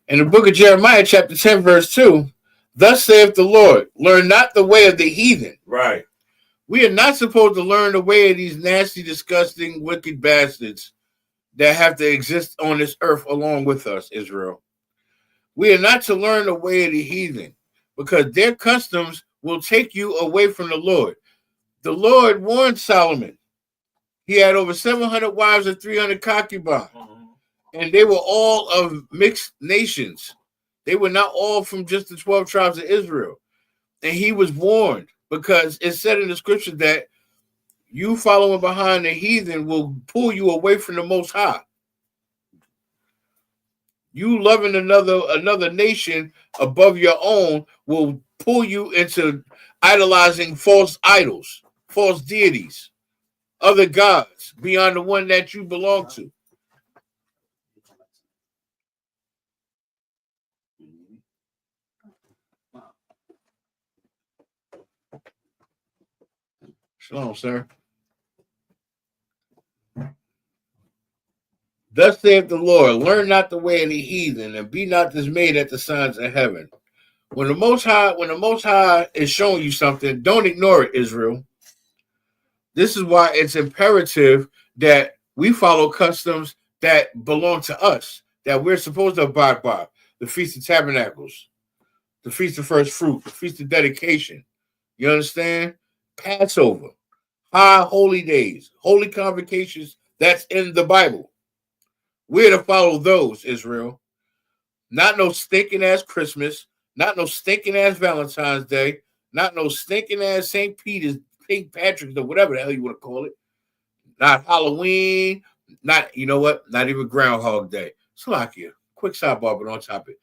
R: In the book of Jeremiah, chapter 10, verse 2, thus saith the Lord, learn not the way of the heathen.
S: Right.
R: We are not supposed to learn the way of these nasty, disgusting, wicked bastards that have to exist on this earth along with us, Israel. We are not to learn the way of the heathen because their customs will take you away from the Lord. The Lord warned Solomon. He had over 700 wives and 300 concubines. And they were all of mixed nations. They were not all from just the 12 tribes of Israel. And he was warned because it said in the scripture that you following behind the heathen will pull you away from the Most High. You loving another nation above your own will pull you into idolizing false idols, false deities, other gods beyond the one that you belong to. Shalom, sir. Thus saith the Lord, learn not the way of the heathen, and be not dismayed at the signs of heaven. When the Most High is showing you something, don't ignore it, Israel. This is why it's imperative that we follow customs that belong to us, that we're supposed to abide by. The Feast of Tabernacles, the Feast of First Fruit, the Feast of Dedication. You understand? Passover, high holy days, holy convocations, that's in the Bible. We're to follow those, Israel. Not no stinking ass Christmas, not no stinking ass Valentine's Day, not no stinking ass St. Patrick's, or whatever the hell you want to call it. Not Halloween, not even Groundhog Day. Salakia, quick sidebar, but on topic.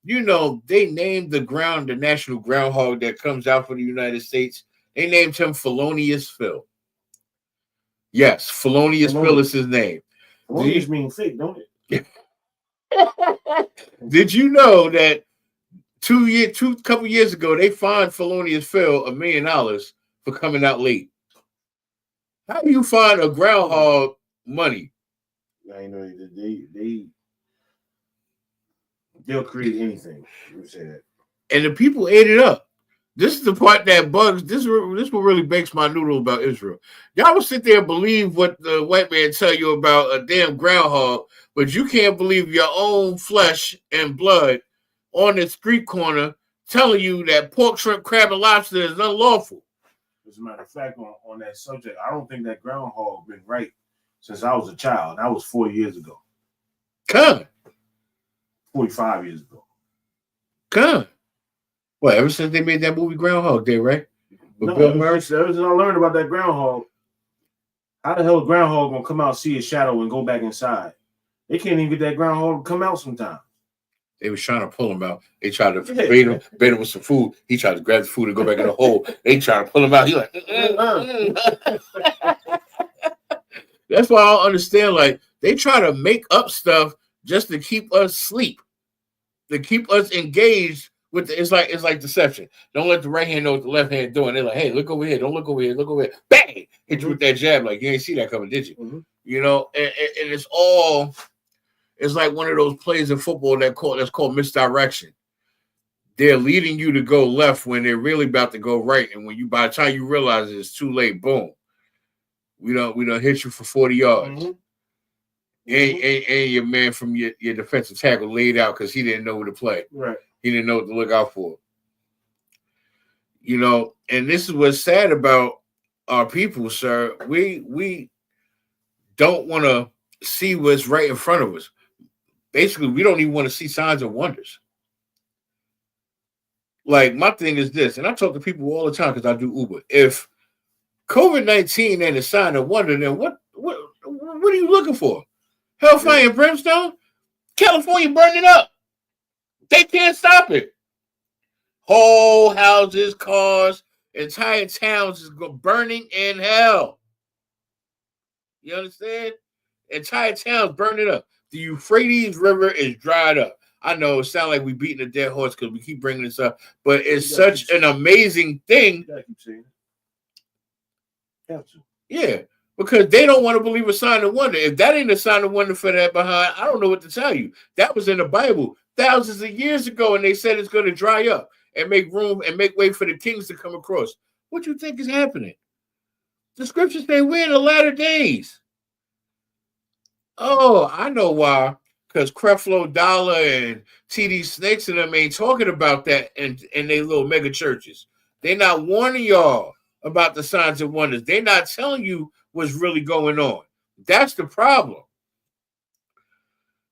R: They named the national groundhog that comes out for the United States. They named him Felonious Phil. Yes, Felonious Phil is his name.
T: Felonious means fake, don't it?
R: Did you know that couple years ago they fined Felonious Phil $1 million for coming out late? How do you find a groundhog money?
T: I know they'll create anything. You say that.
R: And the people ate it up. This is the part that bugs. This what really bakes my noodle about Israel. Y'all will sit there and believe what the white man tell you about a damn groundhog, but you can't believe your own flesh and blood on the street corner telling you that pork, shrimp, crab, and lobster is unlawful.
T: As a matter of fact, on that subject, I don't think that groundhog been right since I was a child. That was 4 years ago. 45 years ago.
R: Well, ever since they made that movie Groundhog Day, right? But Bill Murray,
T: ever since I learned about that groundhog, how the hell a groundhog gonna come out, see his shadow, and go back inside? They can't even get that groundhog to come out sometimes.
R: they was trying to pull him out. They tried to bait him with some food. He tried to grab the food and go back in the hole. They tried to pull him out. He like, That's why I don't understand. Like, they try to make up stuff just to keep us asleep, to keep us engaged with it's like deception. Don't let the right hand know what the left hand doing. They're like, hey, look over here. Don't look over here. Look over here. Bang! Hit you with that jab. Like, you ain't see that coming, did you?
T: Mm-hmm.
R: You know, and it's all. It's like one of those plays in football that's called misdirection. They're leading you to go left when they're really about to go right, and when by the time you realize it's too late, boom, we don't hit you for 40 yards. Mm-hmm. And your man from your defensive tackle laid out because he didn't know where to play.
T: Right.
R: He didn't know what to look out for. You know, and this is what's sad about our people, sir. We don't want to see what's right in front of us. Basically, we don't even want to see signs and wonders. Like, my thing is this, and I talk to people all the time because I do Uber. If COVID-19 ain't a sign of wonder, then what are you looking for? Hellfire and brimstone? California burning up. They can't stop it. Whole houses, cars, entire towns is burning in hell. You understand? Entire towns burning up. The Euphrates River is dried up. I know it sounds like we're beating a dead horse because we keep bringing this up, but it's such an amazing thing. Yeah, because they don't want to believe a sign of wonder. If that ain't a sign of wonder for that behind, I don't know what to tell you. That was in the Bible thousands of years ago, and they said it's going to dry up and make room and make way for the kings to come across. What you think is happening? The scriptures say we're in the latter days. Oh, I know why. Because Creflo Dollar and TD Snakes and them ain't talking about that in their little mega churches. They're not warning y'all about the signs and wonders. They're not telling you what's really going on. That's the problem.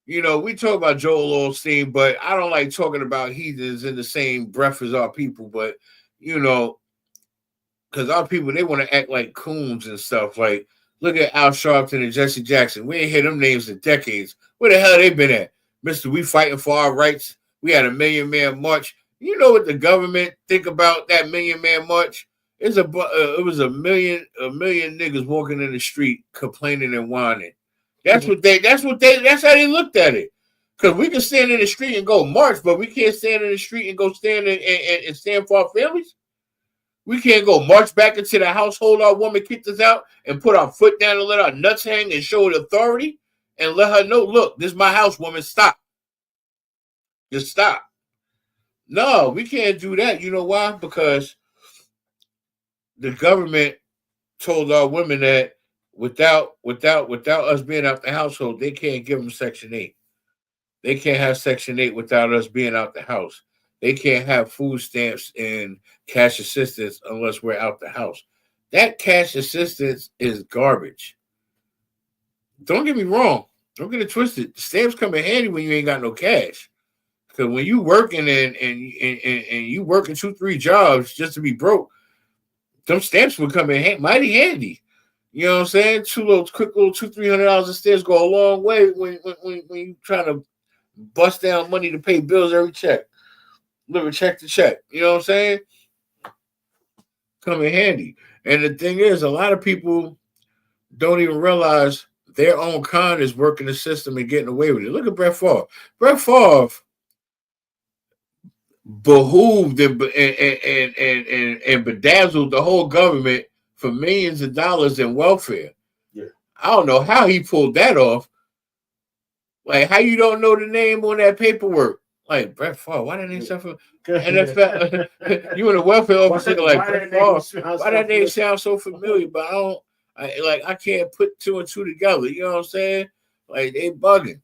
R: You know, we talk about Joel Osteen, but I don't like talking about heathens in the same breath as our people. But, you know, because our people, they want to act like coons and stuff. Like, look at Al Sharpton and Jesse Jackson. We ain't heard them names in decades. Where the hell they been at? Mister, we fighting for our rights. We had a 1 million man march. You know what the government think about that 1 million man march? It was a million niggas walking in the street complaining and whining. That's how they looked at it. Because we can stand in the street and go march, but we can't stand in the street and go stand and stand for our families. We can't go march back into the household our woman kicked us out and put our foot down and let our nuts hang and show it authority and let her know, look, this is my house, woman, stop. Just stop. No, we can't do that. You know why? Because the government told our women that without us being out the household, they can't give them Section 8. They can't have Section 8 without us being out the house. They can't have food stamps and cash assistance unless we're out the house. That cash assistance is garbage. Don't get me wrong. Don't get it twisted. Stamps come in handy when you ain't got no cash. Because when you working and you working 2-3 jobs just to be broke, them stamps would come in mighty handy. You know what I'm saying? Quick little $200-$300 of stamps go a long way when you trying to bust down money to pay bills every check. Living check to check. You know what I'm saying? Come in handy. And the thing is, a lot of people don't even realize their own kind is working the system and getting away with it. Look at Brett Favre. Brett Favre behooved and bedazzled the whole government for millions of dollars in welfare.
T: Yeah.
R: I don't know how he pulled that off. Like, how you don't know the name on that paperwork? Like, Brett Favre, why that name sound familiar? NFL, you in a welfare officer like Brett Favre. Why that name sound so familiar? But I can't put 2 and 2 together. You know what I'm saying? Like, they bugging.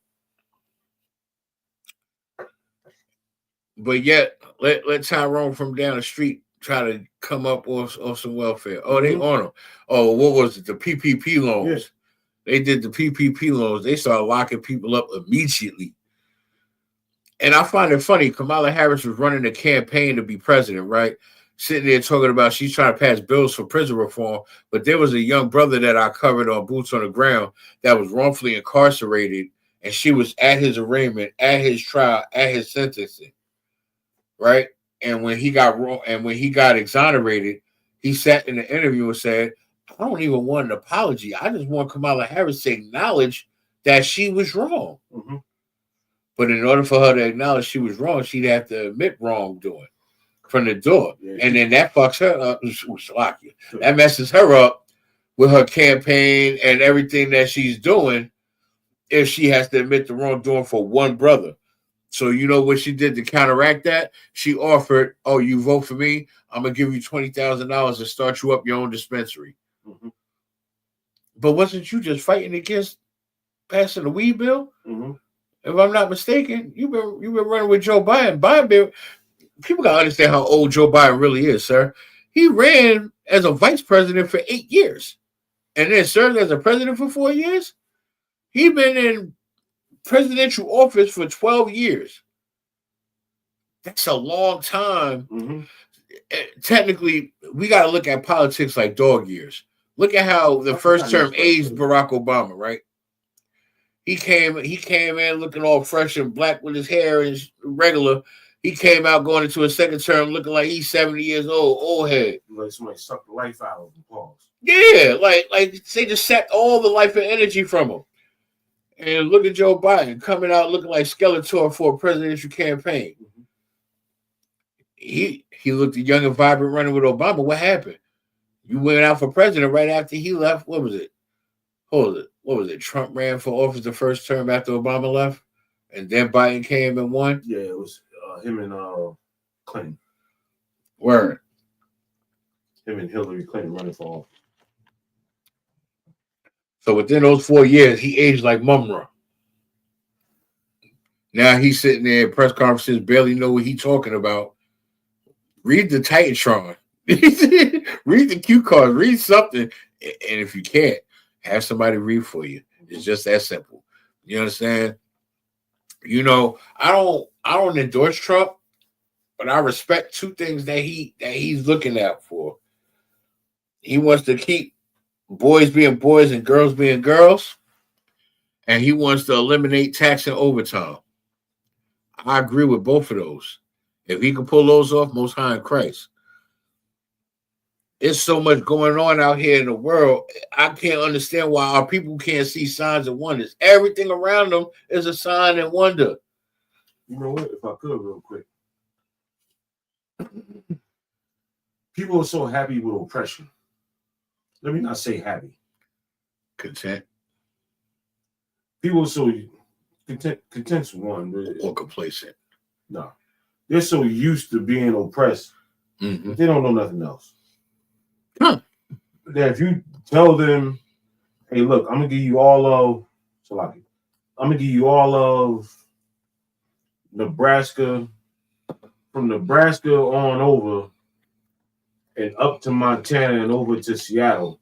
R: But yet, let Tyrone from down the street try to come up off some welfare. Oh, they on him. Oh, what was it? The PPP loans. Yes. They did the PPP loans. They started locking people up immediately. And I find it funny. Kamala Harris was running a campaign to be president, right? sitting there talking about she's trying to pass bills for prison reform, but there was a young brother that I covered on Boots on the Ground that was wrongfully incarcerated, and she was at his arraignment, at his trial, at his sentencing, right? And when he got exonerated, he sat in the interview and said, I don't even want an apology. I just want Kamala Harris to acknowledge that she was wrong.
T: Mm-hmm.
R: But in order for her to acknowledge she was wrong, she'd have to admit wrongdoing from the door. And then that fucks her up. That messes her up with her campaign and everything that she's doing if she has to admit the wrongdoing for one brother. So you know what she did to counteract that? She offered, oh, you vote for me, I'm going to give you $20,000 to start you up your own dispensary.
T: Mm-hmm.
R: But wasn't you just fighting against passing the weed bill?
T: Mm-hmm.
R: If I'm not mistaken, you've been running with Joe Biden. People got to understand how old Joe Biden really is, sir. He ran as a vice president for 8 years and then served as a president for 4 years. He's been in presidential office for 12 years. That's a long time.
T: Mm-hmm.
R: Technically, we got to look at politics like dog years. Look at how the first term aged Barack Obama, right? He came in looking all fresh and black with his hair and regular. He came out going into a second term looking like he's 70 years old head.
T: Like somebody sucked the life out of him. Pause.
R: Yeah, like they just sapped all the life and energy from him. And look at Joe Biden coming out looking like Skeletor for a presidential campaign.
T: Mm-hmm.
R: He looked young and vibrant running with Obama. What happened? You went out for president right after he left. What was it? What was it? Trump ran for office the first term after Obama left, and then Biden came and won.
T: Yeah, it was him and Clinton.
R: Word.
T: Him and Hillary Clinton running for office.
R: So within those 4 years, he aged like Mumra. Now he's sitting there at press conferences, barely know what he's talking about. Read the Titantron. Read the cue cards. Read something. And if you can't, have somebody read for you. It's just that simple. You understand? You know, I don't endorse Trump, but I respect two things that he's looking out for. He wants to keep boys being boys and girls being girls, and he wants to eliminate tax and overtime. I agree with both of those. If he can pull those off, most high in Christ. There's so much going on out here in the world. I can't understand why our people can't see signs and wonders. Everything around them is a sign and wonder.
T: You know what? If I could, real quick. People are so happy with oppression. Let me not say happy.
R: Content.
T: People are so content's one.
R: Or complacent.
T: No. They're so used to being oppressed.
R: Mm-hmm.
T: They don't know nothing else.
R: Huh.
T: That if you tell them, hey, look, I'm gonna give you all of Nebraska, from Nebraska on over and up to Montana and over to Seattle.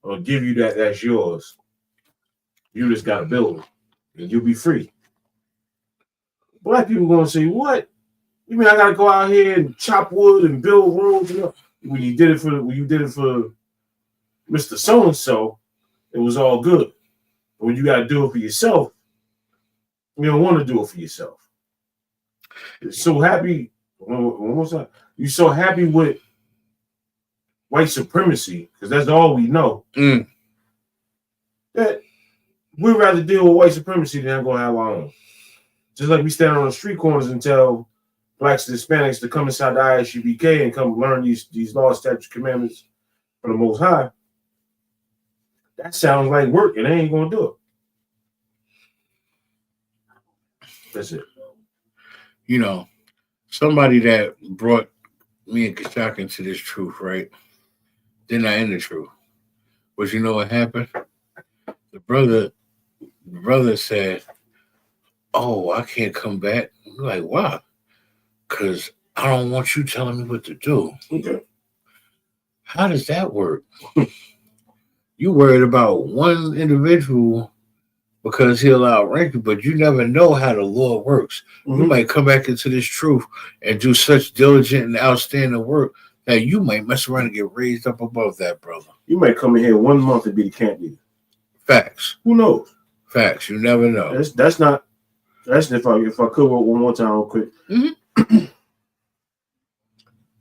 T: I'll give you that's yours. You just gotta build it and you'll be free. Black people gonna say, what? You mean I gotta go out here and chop wood and build roads? When you did it for Mr. So-and-so, it was all good. But when you gotta do it for yourself, you don't want to do it for yourself. You're so happy. You're so happy with white supremacy, because that's all we know. That we'd rather deal with white supremacy than go have our own. Just like we stand on the street corners and tell blacks and Hispanics to come inside the ISUBK and come learn these laws, statutes, commandments from the Most High. That sounds like work, and they ain't gonna do it. That's it.
R: You know, somebody that brought me and Kashak into this truth, right? They're not in the truth. But you know what happened? The brother said, oh, I can't come back. I'm like, why? Because I don't want you telling me what to do.
T: Okay.
R: How does that work? You worried about one individual because he'll outrank you, but you never know how the law works. Mm-hmm. You might come back into this truth and do such diligent and outstanding work Now you might mess around and get raised up above that, brother.
T: You might come in here 1 month and be the camp leader.
R: Facts.
T: Who knows?
R: Facts. You never know.
T: That's not. That's if I could one more time real quick.
R: Mm-hmm.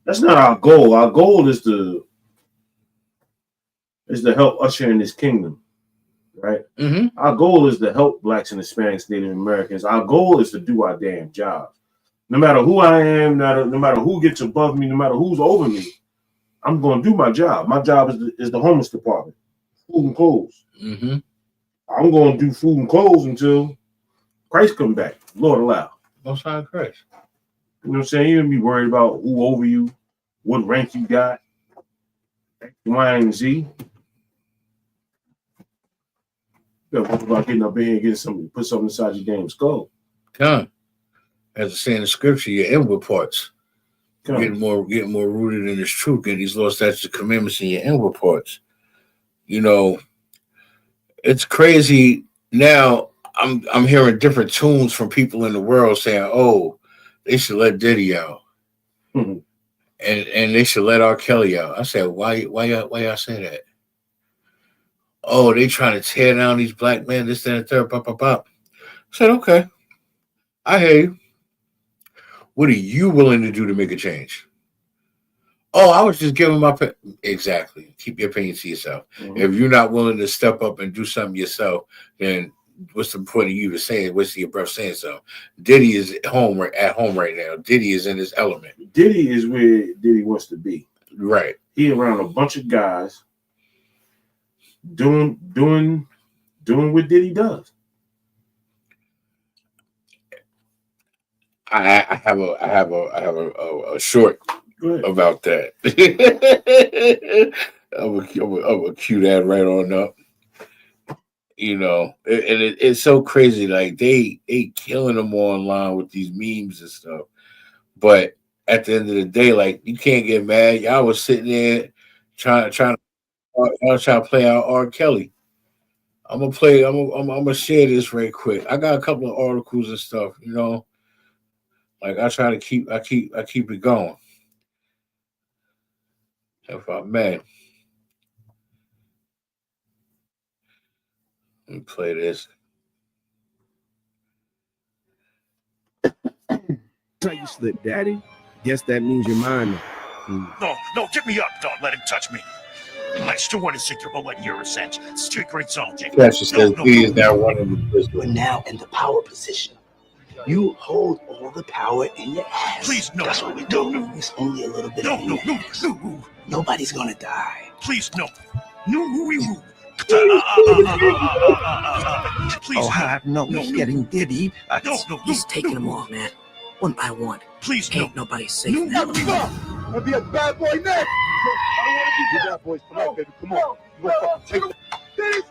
T: That's not our goal. Our goal is to help usher in this kingdom, right?
R: Mm-hmm.
T: Our goal is to help Blacks and Hispanics, Native Americans. Our goal is to do our damn job. No matter who I am, no matter who gets above me, no matter who's over me, I'm going to do my job. My job is the homeless department, food and clothes.
R: Mm-hmm.
T: I'm going to do food and clothes until Christ come back, Lord allow.
R: Most high Christ.
T: You know what I'm saying? You don't be worried about who over you, what rank you got, Y and Z. You gotta think about getting up in here and getting something, put something inside your damn skull.
R: Come. As I say in the scripture, your inward parts. Getting more rooted in this truth, getting these laws, statutes, and commandments in your inward parts. You know, it's crazy now. I'm hearing different tunes from people in the world saying, "Oh, they should let Diddy out, and they should let R. Kelly out." I said, "Why y'all say that?" Oh, they trying to tear down these black men, this, that, and the third, pop, pop, pop. I said, "Okay, I hear you. What are you willing to do to make a change?" Oh, I was just giving my exactly. Keep your opinion to yourself. Mm-hmm. If you're not willing to step up and do something yourself, then what's the point of you to saying? What's your breath saying something? Diddy is at home right now. Diddy is in his element.
T: Diddy is where Diddy wants to be.
R: Right.
T: He around a bunch of guys doing what Diddy does.
R: I have a short about that. I'm gonna cue that right on up. You know, and it's so crazy. Like they killing them online with these memes and stuff. But at the end of the day, like you can't get mad. Y'all was sitting there trying to play out R. Kelly. I'm gonna share this right quick. I got a couple of articles and stuff. You know, like I try to keep it going. If I'm mad. Let me play this.
N: How you slip, Daddy? Guess that means you're mine.
U: No, get me up. Don't let him touch me. I still want to see your bullet in your sense. Secret something.
R: Cassius says he is now running the
V: You're now in the power position. You hold all the power in your ass.
U: Please, no.
V: That's what we do. No. It's only a little bit. No. Nobody's gonna die.
U: Please, no. No.
V: Please, he's getting Diddy. He's taking them off, man. One by one.
U: Please,
V: ain't nobody safe.
Q: I'll be a bad boy next. I don't want to be bad boys for life, baby. Come on. You gonna fucking take that.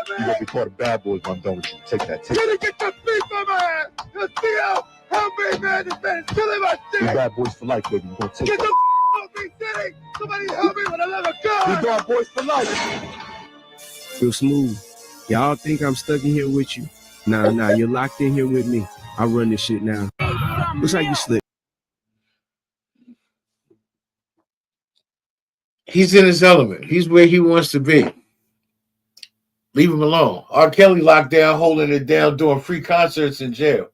Q: You gonna be called a bad boy if I'm done with you. Take that. Get your feet from my ass. Let's see out. Help me, man. This man is killing my shit. We're bad boys for life, baby. You gonna take that. Get the off me, Diddy. Somebody help me with another gun. We're bad boys for life.
N: Real smooth. Y'all think I'm stuck in here with you? Nah, you're locked in here with me. I run this shit now. Looks like you slip.
R: He's in his element. He's where he wants to be. Leave him alone. R. Kelly locked down, holding it down, doing free concerts in jail.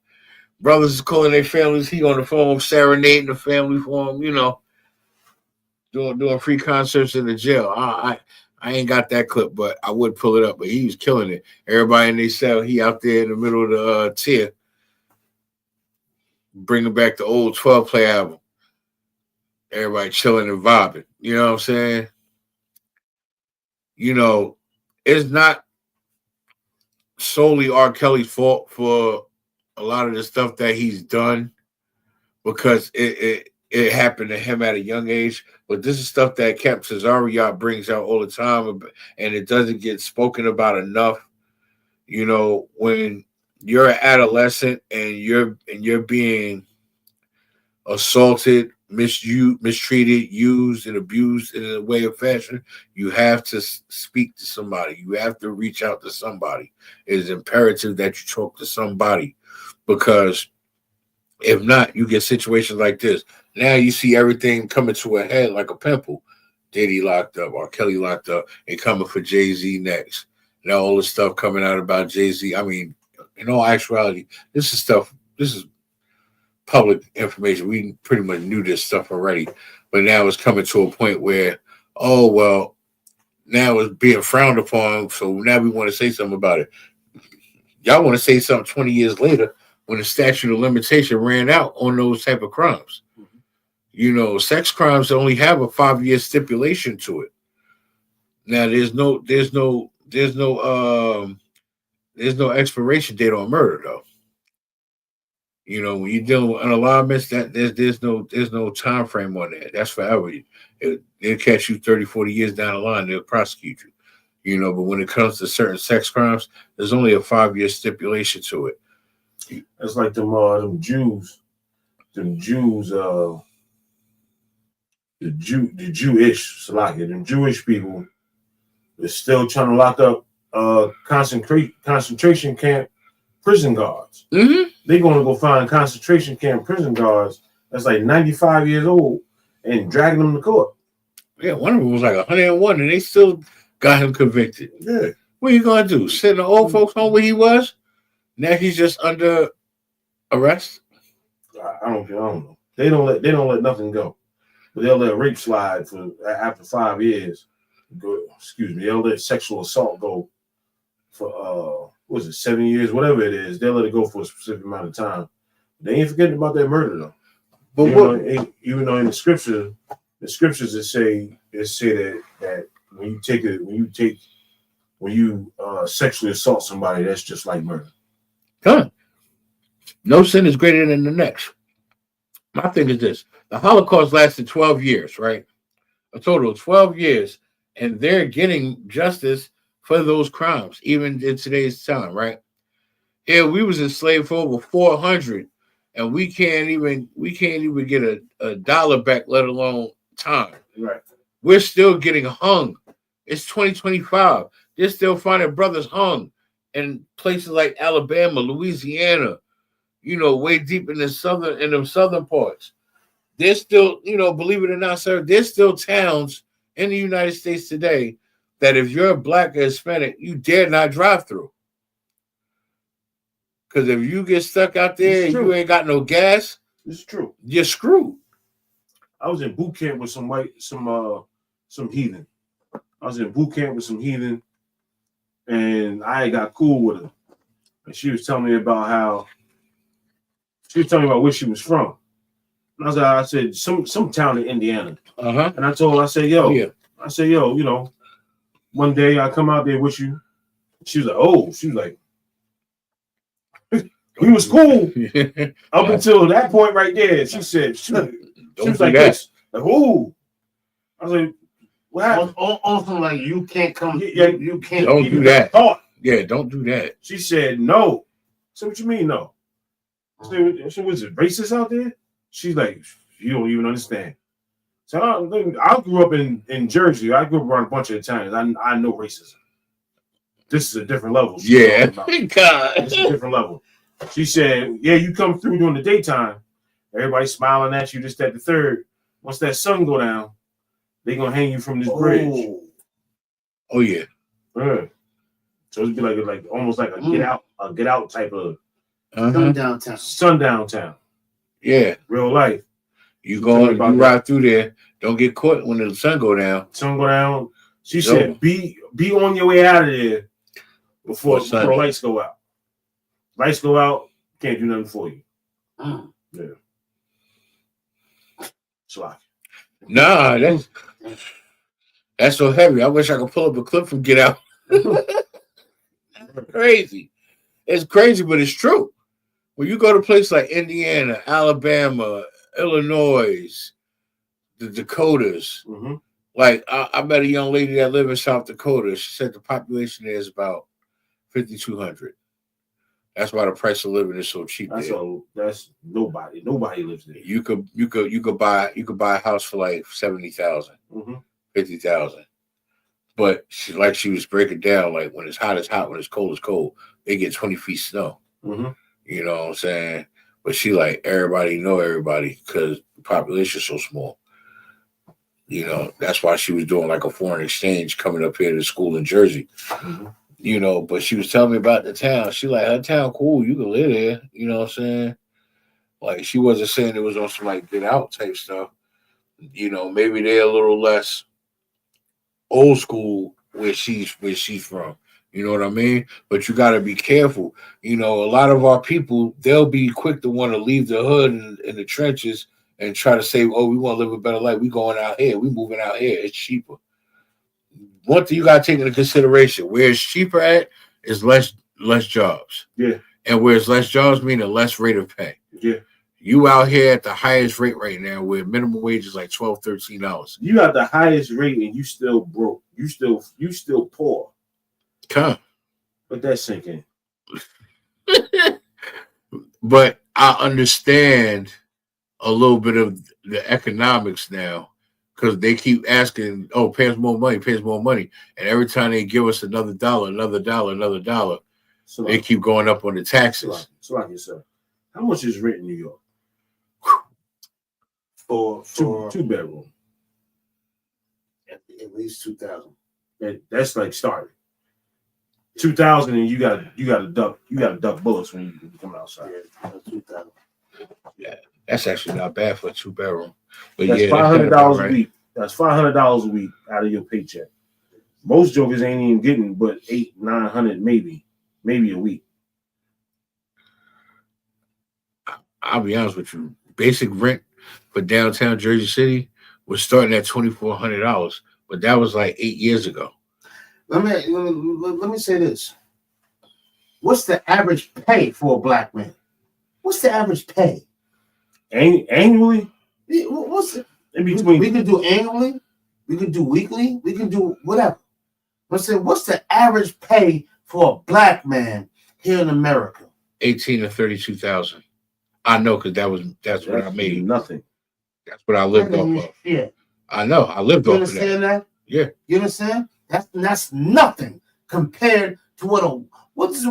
R: Brothers is calling their families. He on the phone, serenading the family for him, you know, doing free concerts in the jail. I ain't got that clip, but I would pull it up. But he was killing it. Everybody in their cell, he out there in the middle of the tier, bringing back the old 12-play album. Everybody chilling and vibing. You know what I'm saying? You know, it's not solely R. Kelly's fault for a lot of the stuff that he's done, because it happened to him at a young age. But this is stuff that Cap Cesariot brings out all the time, and it doesn't get spoken about enough. You know, when you're an adolescent and you're being assaulted, mistreated, used, and abused in a way of fashion, you have to speak to somebody. You have to reach out to somebody. It is imperative that you talk to somebody, because If not, you get situations like this. Now you see everything coming to a head like a pimple. Diddy locked up, R. Kelly locked up, and coming for Jay-Z next. Now all the stuff coming out about Jay-Z. I mean, in all actuality, this is public information. We pretty much knew this stuff already, but now it's coming to a point where, oh, well, now it's being frowned upon, so now we want to say something about it. Y'all want to say something 20 years later when the statute of limitation ran out on those type of crimes. You know, sex crimes only have a 5-year stipulation to it. Now there's no expiration date on murder though. You know, when you're dealing with unaliveness, that there's no time frame on that. That's forever. They'll catch you 30, 40 years down the line, they'll prosecute you. You know, but when it comes to certain sex crimes, there's only a 5-year stipulation to it.
T: It's like them Jews, the Jewish people is still trying to lock up concentration camp prison guards.
R: Mm-hmm.
T: They're going to go find concentration camp prison guards that's like 95 years old and dragging them to court.
R: Yeah, one of them was like 101, and they still got him convicted.
T: Yeah.
R: What are you going to do? Sit in the old folks' home where he was? Now he's just under arrest?
T: I don't know. They don't let nothing go. But they'll let rape slide for after 5 years. They'll let sexual assault go for 7 years, whatever it is. They'll let it go for a specific amount of time. They ain't forgetting about that murder though. But even though in the scriptures that say that when you sexually assault somebody, that's just like murder.
R: Huh. No sin is greater than the next. My thing is this. The Holocaust lasted 12 years, right? A total of 12 years. And they're getting justice for those crimes, even in today's time, right? Here we was enslaved for over 400, and we can't even get a dollar back, let alone time.
T: Right.
R: We're still getting hung. It's 2025. They're still finding brothers hung in places like Alabama, Louisiana, you know, way deep in the southern parts. There's still, you know, believe it or not, sir, there's still towns in the United States today that if you're black or Hispanic, you dare not drive through. Because if you get stuck out there and you ain't got no gas,
T: it's true.
R: You're screwed.
T: I was in boot camp with some heathen. I was in boot camp with some heathen, and I got cool with her. And she was telling me about where she was from. And I said, some town in Indiana.
R: Uh-huh.
T: And I told her, I said, yo, you know, one day I come out there with you. She was like, we was cool up until that point right there. She said, she was like this. Like, ooh. I was like, what happened?
S: Also, like, you can't come. You can't.
R: Don't do that.
T: Thought.
R: Yeah, don't do that.
T: She said, no. So what you mean, no? She was it racist out there? She's like, you don't even understand. So I grew up in Jersey. I grew up around a bunch of Italians. I know racism. This is a different level.
R: Yeah. God.
T: It's a different level. She said, yeah, you come through during the daytime. Everybody smiling at you, this, that, the third. Once that sun go down, they going to hang you from this bridge.
R: Oh, yeah.
T: So it'd be like almost like a get out type of sundown town.
R: Yeah.
T: Real life.
R: You ride through there. Don't get caught when the sun go down.
T: Sun go down. She said, be on your way out of there before the lights go out. Lights go out, can't do nothing for you. Yeah. Slack.
R: Nah, that's so heavy. I wish I could pull up a clip from Get Out. Crazy. It's crazy, but it's true. When you go to places like Indiana, Alabama, Illinois, the Dakotas, like I met a young lady that lived in South Dakota. She said the population there is about 5,200. That's why the price of living is so cheap.
T: That's nobody. Nobody lives there.
R: You could buy a house for like 70,000, 50,000. But she was breaking down, like when it's hot, it's hot. When it's cold, it's cold. They get 20 feet snow. You know what I'm saying? But she like everybody know everybody because the population's so small. You know, that's why she was doing like a foreign exchange coming up here to school in Jersey.
T: Mm-hmm.
R: You know, but she was telling me about the town. She like, her town cool, you can live there. You know what I'm saying? Like, she wasn't saying it was on some like get out type stuff. You know, maybe they're a little less old school where she's from. You know what I mean? But you got to be careful. You know, a lot of our people, they'll be quick to want to leave the hood in the trenches and try to say, oh, we want to live a better life. We going out here. We moving out here. It's cheaper. One thing you got to take into consideration, where it's cheaper at is less jobs.
T: Yeah.
R: And where it's less jobs mean a less rate of pay.
T: Yeah.
R: You out here at the highest rate right now where minimum wage is like $12, $13.
T: You got the highest rate and you still broke. You still poor.
R: Come.
T: Let that sink in.
R: But I understand a little bit of the economics now because they keep asking, oh, pay us more money, pay us more money. And every time they give us another dollar,
T: So
R: they keep going up on the taxes.
T: So like yourself. How much is rent in New York?
A: For
T: two bedroom.
A: At least 2,000.
T: That's like starting. 2,000 and you gotta duck bullets when you come outside.
A: Yeah, 2,000.
R: Yeah, that's actually not bad for a 2-bedroom. But
T: That's
R: yeah,
T: $500 a week. That's $500 a week out of your paycheck. Most jokers ain't even getting but $800-900 maybe a week.
R: I'll be honest with you. Basic rent for downtown Jersey City was starting at $2,400, but that was like 8 years ago.
A: Let me say this. What's the average pay for a black man? What's the average pay?
T: Annually?
A: What's it?
T: In between.
A: We could do annually. We could do weekly. We can do whatever. But say, what's the average pay for a black man here in America?
R: 18 to 32,000. I know because that's what I made.
T: Nothing.
R: That's what I lived off of.
A: Yeah.
R: I know. I lived
A: You
R: off of that.
A: understand that?
R: Yeah.
A: You understand? That's nothing compared to let's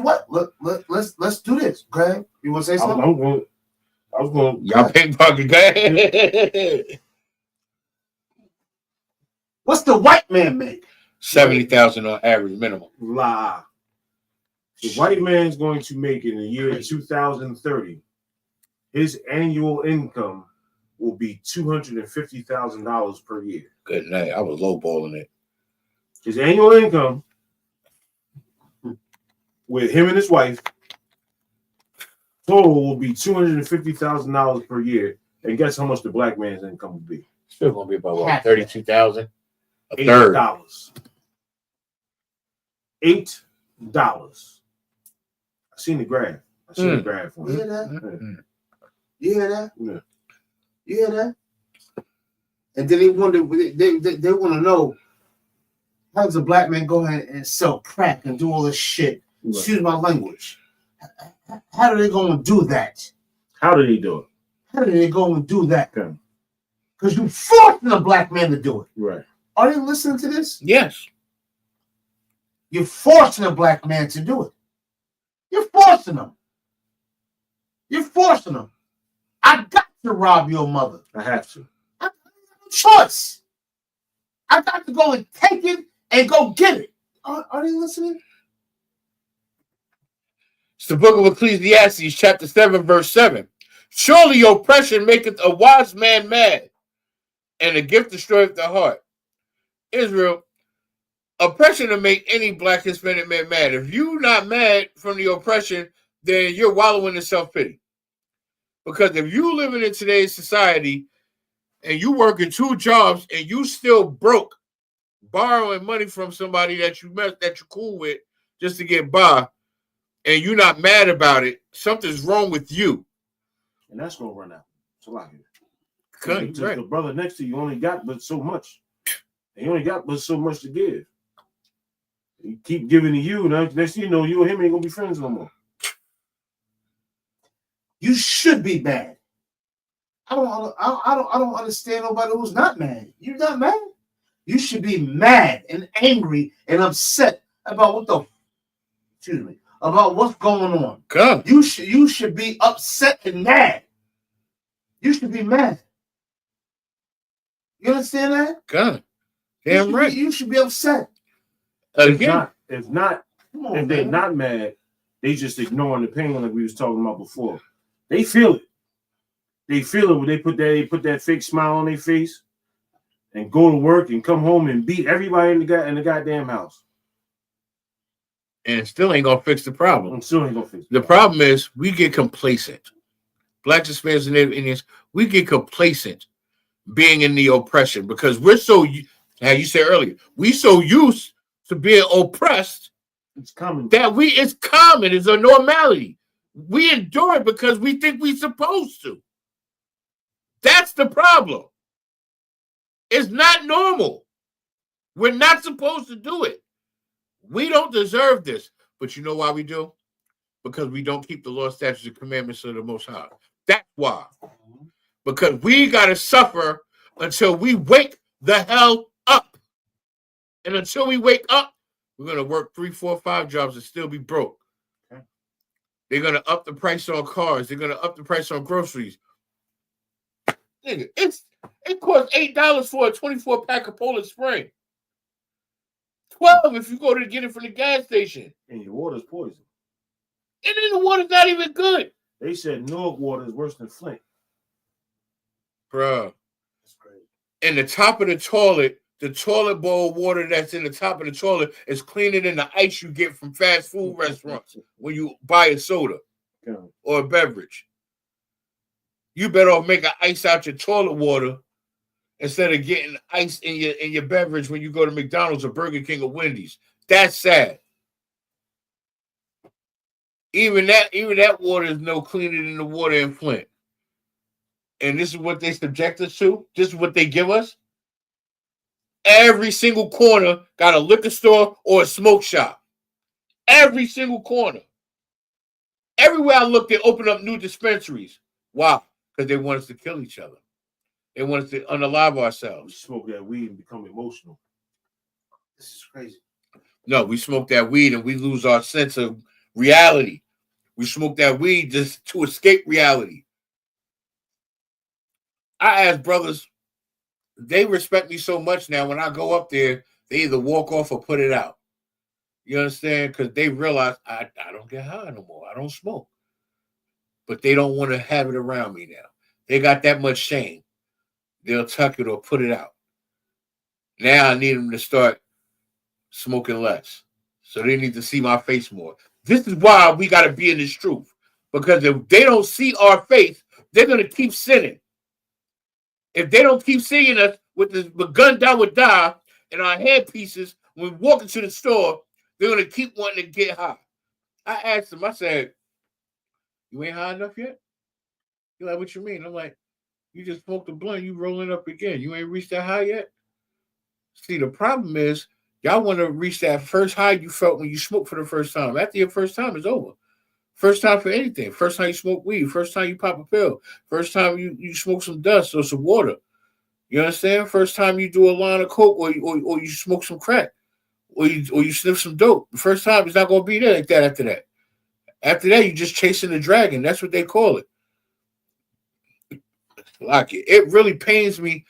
A: do this, Greg. You want to say something?
T: I was going.
R: Y'all pickpocket, go ahead.
A: What's the white man make?
R: 70,000 on average minimum.
T: Lie. The white man's going to make in the year 2030. His annual income will be $250,000 per year.
R: Good night. I was lowballing it.
T: His annual income with him and his wife total will be $250,000 per year. And guess how much the black man's income will be?
R: Still gonna be about what, 32,000? A third.
T: $8. I seen the graph. The graph.
A: You hear that? You hear that?
T: Yeah.
A: You hear that? And then they want to know, how does a black man go ahead and sell crack and do all this shit?
T: Right.
A: Excuse my language. How do they go and do that?
T: How do they do it?
A: How do they go and do that? Because you're forcing a black man to do it.
T: Right.
A: Are they listening to this?
R: Yes.
A: You're forcing a black man to do it. You're forcing them. You're forcing them. I got to rob your mother.
T: I have to.
A: I have no choice. I got to go and take it and go get it. Are they listening?
R: It's the book of Ecclesiastes, chapter 7, verse 7. Surely oppression maketh a wise man mad, and a gift destroyeth the heart. Israel, oppression will make any black Hispanic man mad. If you're not mad from the oppression, then you're wallowing in self-pity. Because if you living in today's society and you working 2 jobs and you still broke, borrowing money from somebody that you met, that you're cool with just to get by, and you're not mad about it, something's wrong with you.
T: And that's gonna run out. So like
R: Right.
T: the brother next to you only got but so much. He only got but so much to give. He keep giving to you. Now, next thing you know, you and him ain't gonna be friends no more.
A: You should be mad. I don't understand nobody who's not mad. You're not mad. You should be mad and angry and upset about about what's going on.
R: Come.
A: You should be upset and mad. You should be mad. You understand that?
R: Come. Damn right.
A: You should be upset.
T: If they're
A: man.
T: not mad, they just ignoring the pain like we was talking about before. They feel it. They feel it when they put that fake smile on their face and go to work and come home and beat everybody in the goddamn house.
R: And it still ain't gonna fix the problem. The problem is we get complacent. Blacks, Hispanics, and Native Indians, we get complacent being in the oppression because we're so, how you said earlier, we so used to being oppressed.
T: It's common.
R: It's common. It's a normality. We endure it because we think we're supposed to. That's the problem. It's not normal. We're not supposed to do it. We don't deserve this. But you know why we do? Because we don't keep the law, statutes, and commandments of the Most High. That's why. Because we got to suffer until we wake the hell up. And until we wake up, we're going to work 3, 4, 5 jobs and still be broke. Okay. They're going to up the price on cars. They're going to up the price on groceries. Nigga, it costs $8 for a 24-pack of Poland Spring. $12 if you go to get it from the gas station.
T: And your water's poison.
R: And then the water's not even good.
T: They said Newark water is worse than Flint.
R: Bruh. That's crazy. And the top of the toilet bowl water that's in the top of the toilet is cleaner than the ice you get from fast food restaurants when you buy a soda or a beverage. You better off make an ice out your toilet water instead of getting ice in your beverage when you go to McDonald's or Burger King or Wendy's. That's sad. Even that water is no cleaner than the water in Flint. And this is what they subject us to. This is what they give us. Every single corner got a liquor store or a smoke shop. Every single corner. Everywhere I look, they open up new dispensaries. Why? Because they want us to kill each other. They want us to unalive ourselves.
T: We smoke that weed and become emotional.
A: This is crazy.
R: No, we smoke that weed and we lose our sense of reality. We smoke that weed just to escape reality. I ask brothers, they respect me so much now. When I go up there, they either walk off or put it out. You understand? Because they realize I don't get high no more. I don't smoke. But they don't want to have it around me now. They got that much shame. They'll tuck it or put it out. Now I need them to start smoking less. So they need to see my face more. This is why we got to be in this truth. Because if they don't see our face, they're going to keep sinning. If they don't keep seeing us with the gun down with die and our headpieces when we walk into the store, they're going to keep wanting to get high. I asked them, I said, you ain't high enough yet? You're like, what you mean? I'm like, you just smoked a blunt, you rolling up again. You ain't reached that high yet? See, the problem is, y'all want to reach that first high you felt when you smoked for the first time. After your first time, it's over. First time for anything. First time you smoke weed. First time you pop a pill. First time you smoke some dust or some water. You understand? First time you do a line of coke or you smoke some crack or you sniff some dope. The first time it's not going to be there like that after that. After that, you're just chasing the dragon. That's what they call it. Like it really pains me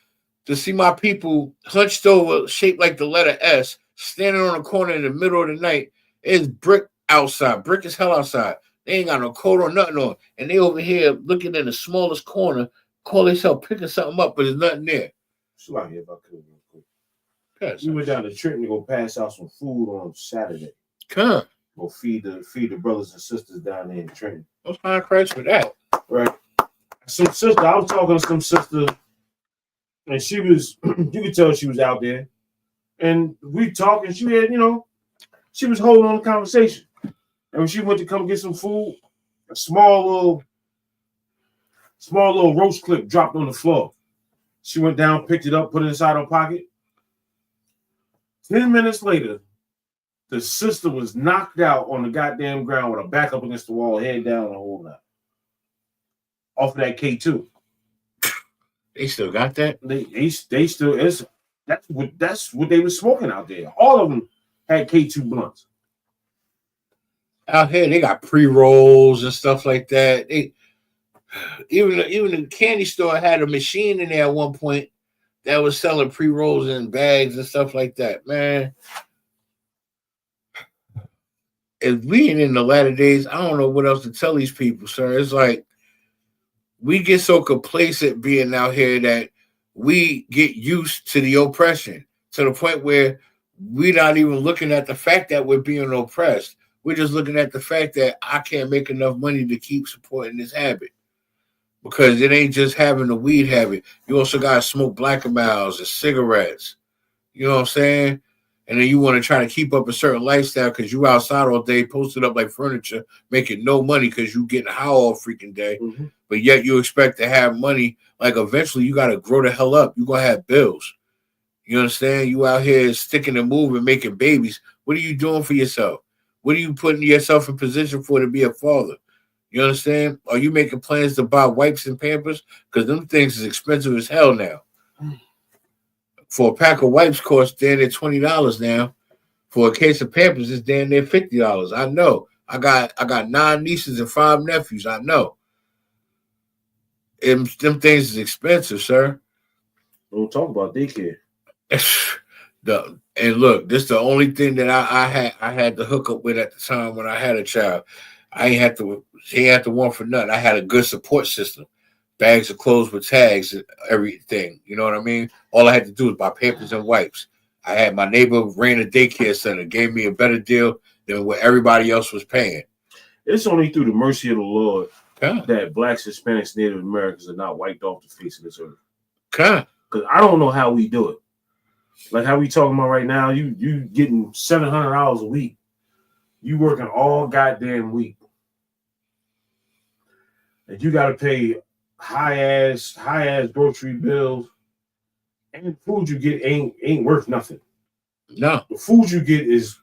R: to see my people hunched over, shaped like the letter S, standing on a corner in the middle of the night. It's brick outside. Brick as hell outside. They ain't got no coat or nothing on. And they over here looking in the smallest corner, call themselves picking something up, but there's nothing there.
T: So out here if I could real quick. Yes, we went down to Trenton to go pass out some food on Saturday.
R: Come.
T: Go feed the brothers and sisters down there in Trenton.
R: What's high price for that?
T: Right. Some sister, I was talking to some sister, and she was, you could tell she was out there. And we talking, she had, she was holding on the conversation. And when she went to come get some food, a small little roach clip dropped on the floor. She went down, picked it up, put it inside her pocket. 10 minutes later, the sister was knocked out on the goddamn ground with her back up against the wall, head down, and the whole lot. Off of that K2.
R: They still got that?
T: They still is. That's what they were smoking out there. All of them had K2 blunts.
R: Out here, they got pre-rolls and stuff like that. They even the candy store had a machine in there at one point that was selling pre-rolls in bags and stuff like that. Man, if we ain't in the latter days, I don't know what else to tell these people, sir. It's like we get so complacent being out here that we get used to the oppression to the point where we're not even looking at the fact that we're being oppressed. We're just looking at the fact that I can't make enough money to keep supporting this habit. Because it ain't just having the weed habit. You also got to smoke Black and Miles and cigarettes. You know what I'm saying? And then you want to try to keep up a certain lifestyle because you outside all day, posted up like furniture, making no money because you getting high all freaking day.
T: Mm-hmm.
R: But yet you expect to have money. Like eventually you got to grow the hell up. You're going to have bills. You understand? You out here sticking and moving, making babies. What are you doing for yourself? What are you putting yourself in position for to be a father? You understand? Are you making plans to buy wipes and Pampers? Because them things is expensive as hell now. For a pack of wipes costs damn near $20 now. For a case of Pampers, it's damn near $50. I know. I got 9 nieces and 5 nephews. I know. Them things is expensive, sir.
T: Don't talk about daycare.
R: And look, this is the only thing that I had to hook up with at the time when I had a child. He ain't had to want for nothing. I had a good support system. Bags of clothes with tags and everything. You know what I mean? All I had to do was buy Pampers and wipes. I had my neighbor ran a daycare center, gave me a better deal than what everybody else was paying.
T: It's only through the mercy of the Lord that Blacks, Hispanics, Native Americans are not wiped off the face of this earth. Because I don't know how we do it. Like how we talking about right now, you getting $700 a week. You working all goddamn week. And you gotta pay high ass grocery bills. And food you get ain't worth nothing.
R: No.
T: The food you get is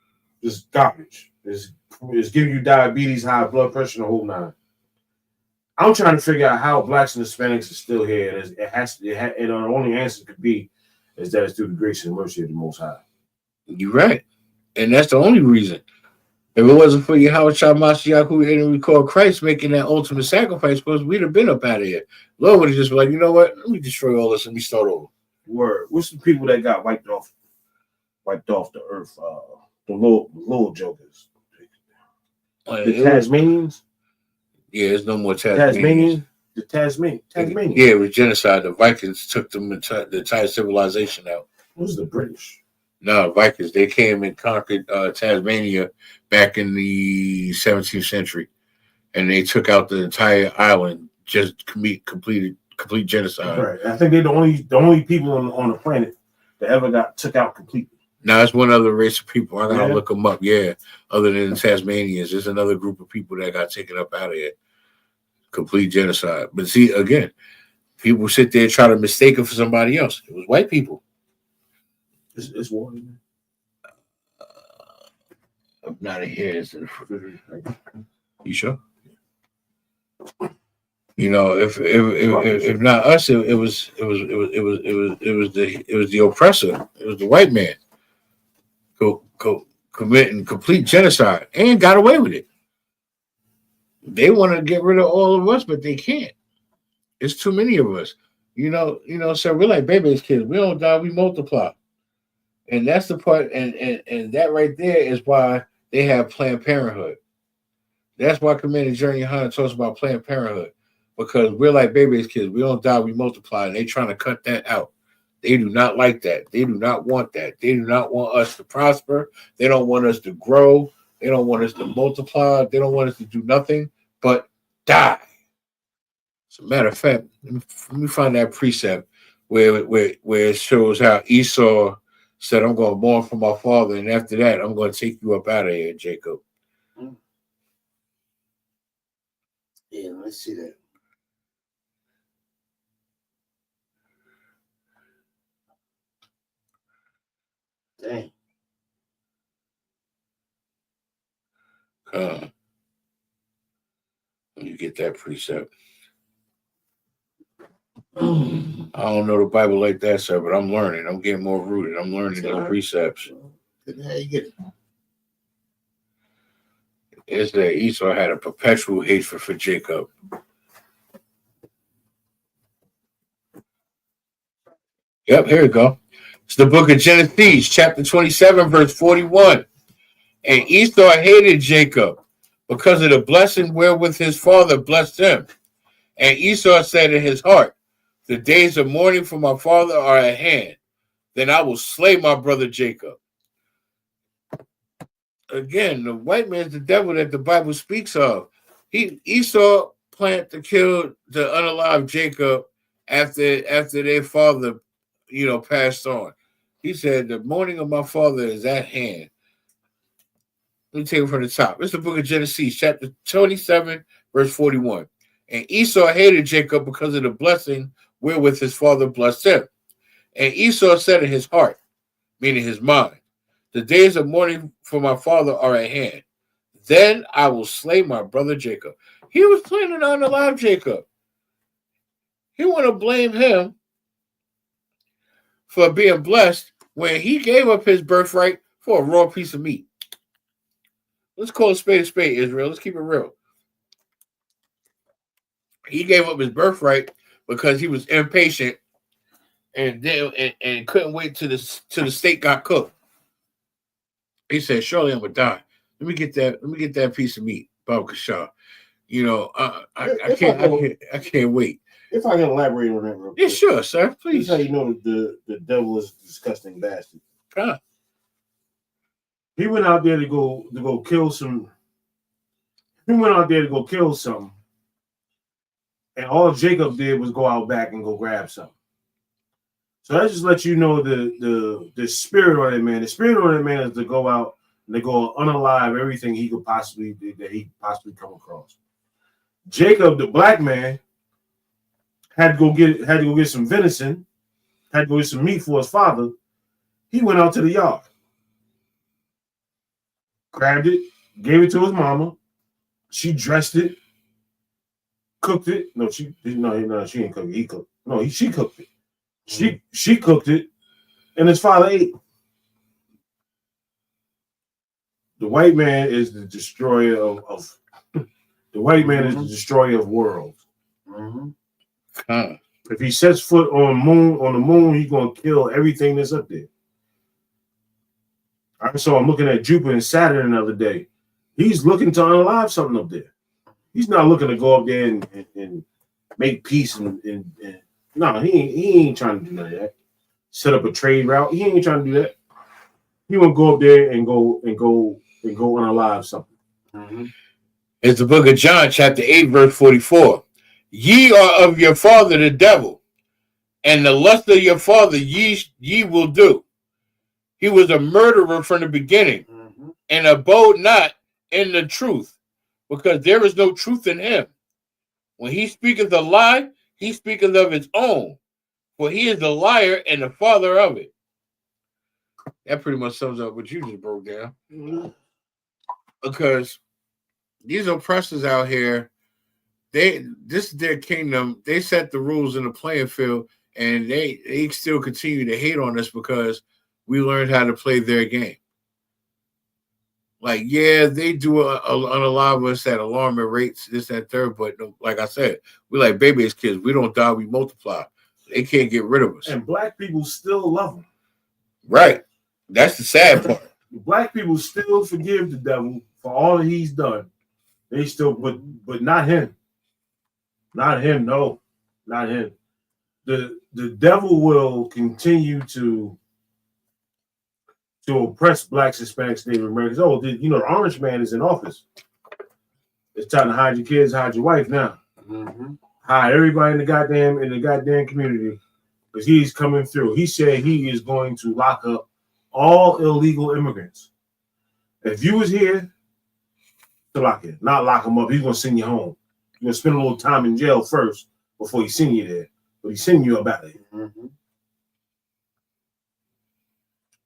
T: garbage. Is giving you diabetes, high blood pressure, and the whole 9. I'm trying to figure out how Blacks and Hispanics are still here. And the only answer could be is that it's through the grace and mercy of the Most High.
R: You're right. And that's the only reason. If it wasn't for Yahweh Shah Mashiach, who didn't record Christ making that ultimate sacrifice, because we'd have been up out of here. Lord would have just been like, you know what? Let me destroy all this and let me start over.
T: Word. What's the people that got wiped off the earth? The little jokers. The Tasmanians?
R: Yeah, there's no more Tasmanians.
T: The Tasmanian.
R: Yeah, it was genocide. The Vikings took the entire civilization out.
T: It was the British.
R: No, Vikings. They came and conquered Tasmania back in the 17th century, and they took out the entire island. Just complete genocide.
T: Right. I think they're the only people on the planet that ever got took out completely.
R: Now, that's one other race of people. I gotta look them up. Yeah, other than the Tasmanians, there's another group of people that got taken up out of here. Complete genocide. But see, again, people sit there and try to mistake it for somebody else. It was white people.
T: It's war.
R: I'm not here. You sure? You know, if not us, it was the oppressor. It was the white man committing complete genocide and got away with it. They want to get rid of all of us, but they can't. It's too many of us. You know, so we're like baby's kids. We don't die, we multiply. And that's the part, and that right there is why they have Planned Parenthood. That's why Commander Journey Hunter talks about Planned Parenthood. Because we're like baby's kids. We don't die, we multiply. And they trying to cut that out. They do not like that. They do not want that. They do not want us to prosper. They don't want us to grow. They don't want us to multiply. They don't want us to do nothing but die. As a matter of fact, let me find that precept where it shows how Esau said, I'm going to mourn for my father, and after that, I'm going to take you up out of here, Jacob.
A: Yeah, let's see that. Dang.
R: You get that precept. I don't know the Bible like that, sir, but I'm learning. I'm getting more rooted. I'm learning those precepts.
A: How you get it?
R: is that Esau had a perpetual hatred for Jacob. Yep, here we go. It's the book of Genesis, chapter 27, verse 41. And Esau hated Jacob because of the blessing wherewith his father blessed him. And Esau said in his heart, the days of mourning for my father are at hand. Then I will slay my brother Jacob. Again, the white man is the devil that the Bible speaks of. Esau planned to kill the unalive Jacob after their father, passed on. He said, the mourning of my father is at hand. Let me take it from the top. It's the book of Genesis, chapter 27, verse 41. And Esau hated Jacob because of the blessing wherewith his father blessed him. And Esau said in his heart, meaning his mind, the days of mourning for my father are at hand. Then I will slay my brother Jacob. He was planning on unalive Jacob. He want to blame him for being blessed when he gave up his birthright for a raw piece of meat. Let's call a spade, Israel. Let's keep it real. He gave up his birthright because he was impatient and couldn't wait till the steak got cooked. He said, "Surely I'm gonna die. Let me get that piece of meat, Baba Kashaw. I can't wait."
T: If I can elaborate on that real quick.
R: Yeah, sure, sir. Please.
T: This is how you know the devil is a disgusting bastard.
R: Huh.
T: He went out there to go kill some. He went out there to go kill something. And all Jacob did was go out back and go grab something. So that just lets you know the spirit on that man. The spirit on that man is to go out and to go unalive everything he could possibly come across. Jacob, the black man, had to go get some venison, had to go get some meat for his father. He went out to the yard, grabbed it, gave it to his mama. She dressed it, cooked it. No, she didn't cook it. He cooked. No, she cooked it. She cooked it, and his father ate. The white man is the destroyer of the white man is the destroyer of worlds.
A: Mm-hmm.
T: If he sets foot on the moon, he's gonna kill everything that's up there. So I'm looking at Jupiter and Saturn the other day. He's looking to unalive something up there. He's not looking to go up there and make peace and no, he ain't trying to do none of that. Set up a trade route. He ain't trying to do that. He want to go up there and go unalive something.
A: Mm-hmm.
R: It's the book of John, chapter 8, verse 44. Ye are of your father the devil, and the lust of your father ye will do. He was a murderer from the beginning, and abode not in the truth, because there is no truth in him. When he speaketh a lie, he speaketh of his own, for he is the liar and the father of it. That pretty much sums up what you just broke down.
T: Mm-hmm.
R: Because these oppressors out here, this is their kingdom. They set the rules in the playing field, and they still continue to hate on us because we learned how to play their game. Like, yeah, they do unalive us at alarming rates, this, that, third. But like I said, we like baby as kids. We don't die, we multiply. They can't get rid of us.
T: And black people still love him.
R: Right. That's the sad part.
T: Black people still forgive the devil for all that he's done. They still, but not him. Not him, no. Not him. The devil will continue to oppress blacks, Hispanics, Native Americans. Oh, the orange man is in office. It's time to hide your kids, hide your wife now.
A: Mm-hmm.
T: Hide everybody in the goddamn community, because he's coming through. He said he is going to lock up all illegal immigrants. If you was here, to not lock them up. He's gonna send you home. You're gonna spend a little time in jail first before he send you there. But he's sending you about it.
A: Mm-hmm.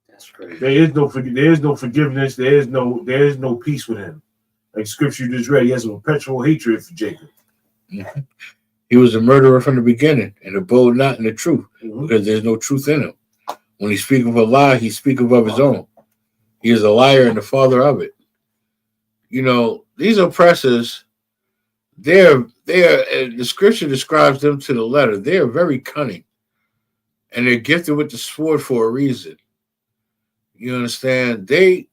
A: That's crazy.
T: There is no forgiveness. There is no peace with him. Like scripture you just read, he has a perpetual hatred for Jacob.
R: Mm-hmm. He was a murderer from the beginning and abode not in the truth, because there's no truth in him. When he speaks of a lie, he speaks of his own. He is a liar and the father of it. You know, these oppressors, they're the scripture describes them to the letter. They are very cunning, and they're gifted with the sword for a reason. You understand? They're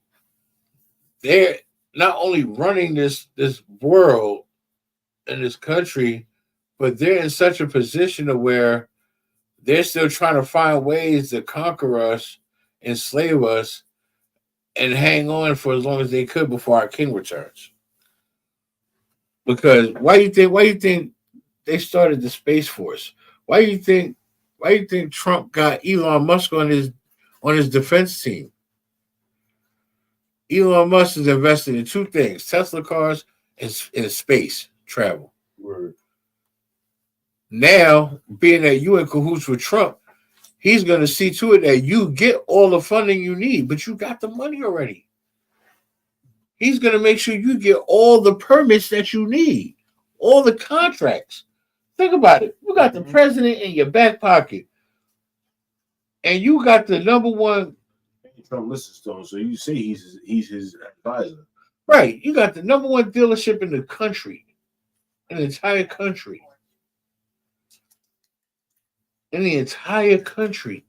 R: not only running this world and this country, but they're in such a position of where they're still trying to find ways to conquer us, enslave us, and hang on for as long as they could before our king returns. Because why you think they started the Space Force? Why you think Trump got Elon Musk on his defense team? Elon Musk is invested in two things: Tesla cars and space travel.
T: Word.
R: Now, being that you in cahoots with Trump, he's going to see to it that you get all the funding you need, but you got the money already. He's going to make sure you get all the permits that you need, all the contracts. Think about it. You got the president in your back pocket, and you got the number one.
T: Trump listens to him, so you say he's his advisor.
R: Right. You got the number one dealership in the country, in the entire country. In the entire country.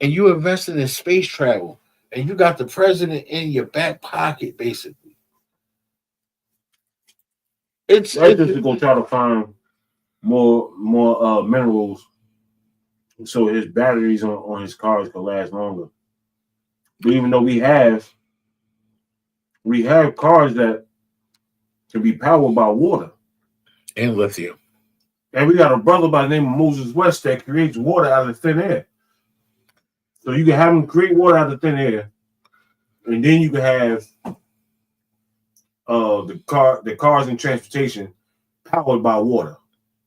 R: And you invested in space travel. And you got the president in your back pocket, basically.
T: It's just gonna try to find more minerals so his batteries on his cars can last longer. But even though we have cars that can be powered by water
R: and lithium.
T: And we got a brother by the name of Moses West that creates water out of thin air. So you can have him create water out of thin air, and then you can have the cars and transportation powered by water.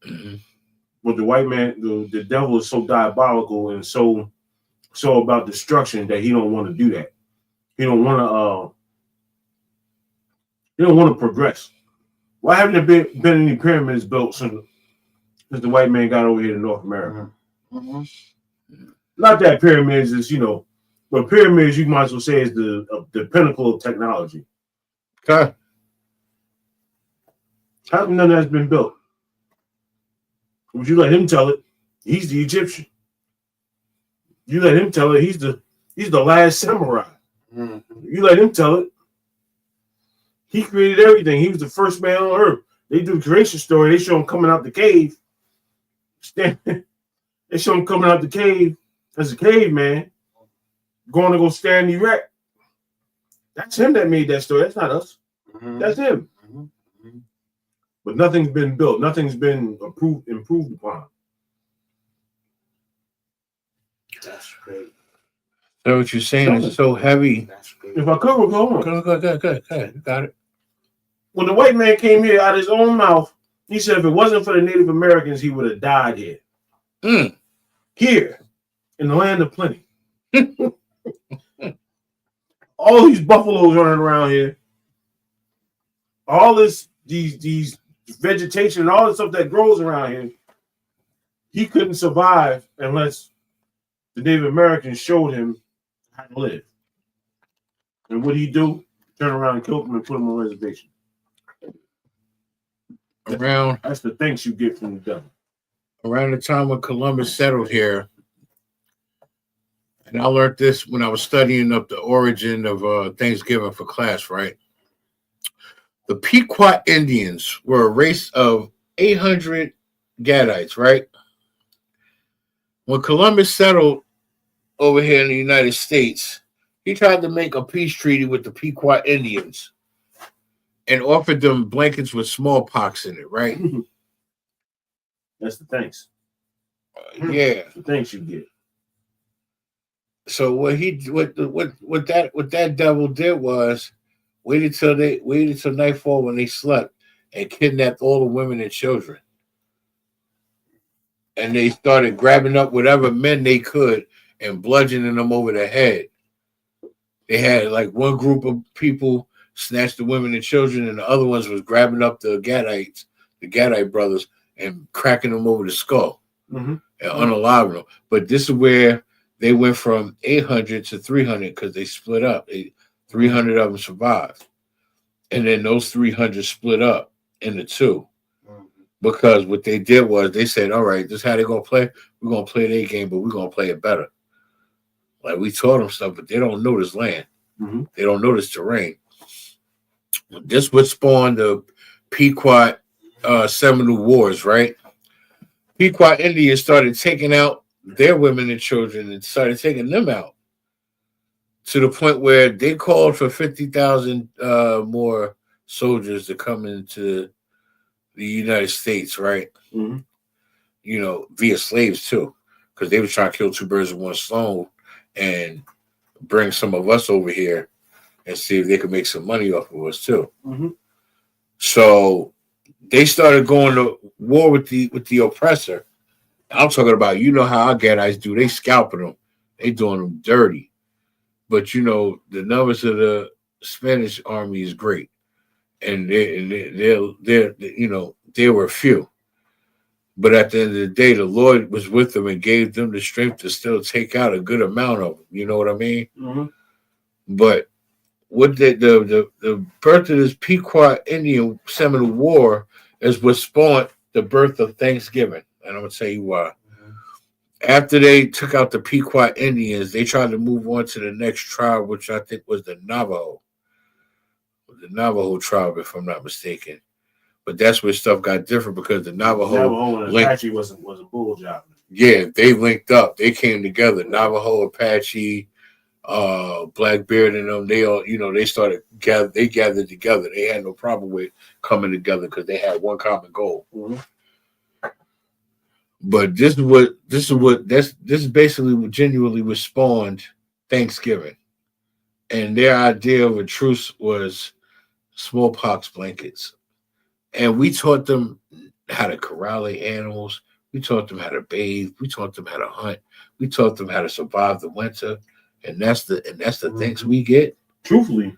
R: Mm-hmm.
T: But the white man, the devil is so diabolical and so about destruction that he don't want to do that. He don't want to progress. Why haven't there been any pyramids built since the white man got over here to North America?
A: Mm-hmm.
T: Not that pyramids is, but pyramids you might as well say is the pinnacle of technology.
R: Okay.
T: How come none of that's been built? Would you let him tell it? He's the Egyptian. You let him tell it. He's the last samurai.
A: Mm-hmm.
T: You let him tell it. He created everything. He was the first man on earth. They do the creation story. They show him coming out the cave. They show him coming out the cave as a caveman, going to go stand erect. That's him that made that story. That's not us.
A: Mm-hmm.
T: That's him.
A: Mm-hmm.
T: But nothing's been built. Nothing's been improved upon.
A: That's great.
R: So what you're saying is so heavy.
T: If I could, go on.
R: Go. You got it.
T: When the white man came here out of his own mouth, he said if it wasn't for the Native Americans, he would have died here. Here, in the land of plenty. All these buffaloes running around here. All these vegetation and all the stuff that grows around here. He couldn't survive unless the Native Americans showed him how to live. And what did he do? Turn around and kill them and put them on reservation. That's the thanks you get from the devil.
R: Around the time when Columbus settled here, and I learned this when I was studying up the origin of Thanksgiving for class, right? The Pequot Indians were a race of 800 Gadites, right? When Columbus settled over here in the United States, he tried to make a peace treaty with the Pequot Indians and offered them blankets with smallpox in it, right?
T: That's the thanks.
R: Yeah.
T: The thanks you get.
R: So what that devil did was waited till nightfall when they slept and kidnapped all the women and children. And they started grabbing up whatever men they could and bludgeoning them over the head. They had like one group of people snatched the women and children, and the other ones was grabbing up the Gadite brothers, and cracking them over the skull and unaliving them. But this is where they went from 800 to 300 because they split up. 300 of them survived. And then those 300 split up into two. Because what they did was they said, all right, this is how they're going to play. We're going to play their game, but we're going to play it better. Like, we taught them stuff, but they don't know this land. They don't know this terrain. This would spawn the Pequot Seminole Wars, right? Pequot Indians started taking out their women and children and started taking them out to the point where they called for 50,000 more soldiers to come into the United States, right? You know, via slaves too, because they were trying to kill two birds with one stone and bring some of us over here and see if they could make some money off of us too. So they started going to war with the oppressor. I'm talking about, you know how our Gadites do. They scalping them. They doing them dirty. But, you know, the numbers of the Spanish army is great. And they're you know, they were few. But at the end of the day, the Lord was with them and gave them the strength to still take out a good amount of them. You know what I mean? But what the birth of this Pequot Indian Seminole War is what spawned the birth of Thanksgiving. And I'm going to tell you why. After they took out the Pequot Indians, they tried to move on to the next tribe, which I think was the Navajo. The Navajo tribe, if I'm not mistaken. But that's where stuff got different because the Navajo
T: and Apache was a bull job.
R: Yeah, they linked up. They came together. Navajo, Apache, Blackbeard, and them. They all, you know, they started they gathered together. They had no problem with coming together because they had one common goal. But this is basically what genuinely was spawned Thanksgiving, and their idea of a truce was smallpox blankets. And we taught them how to corral their animals. We taught them how to bathe. We taught them how to hunt. We taught them how to survive the winter. And that's the thanks we get.
T: Truthfully,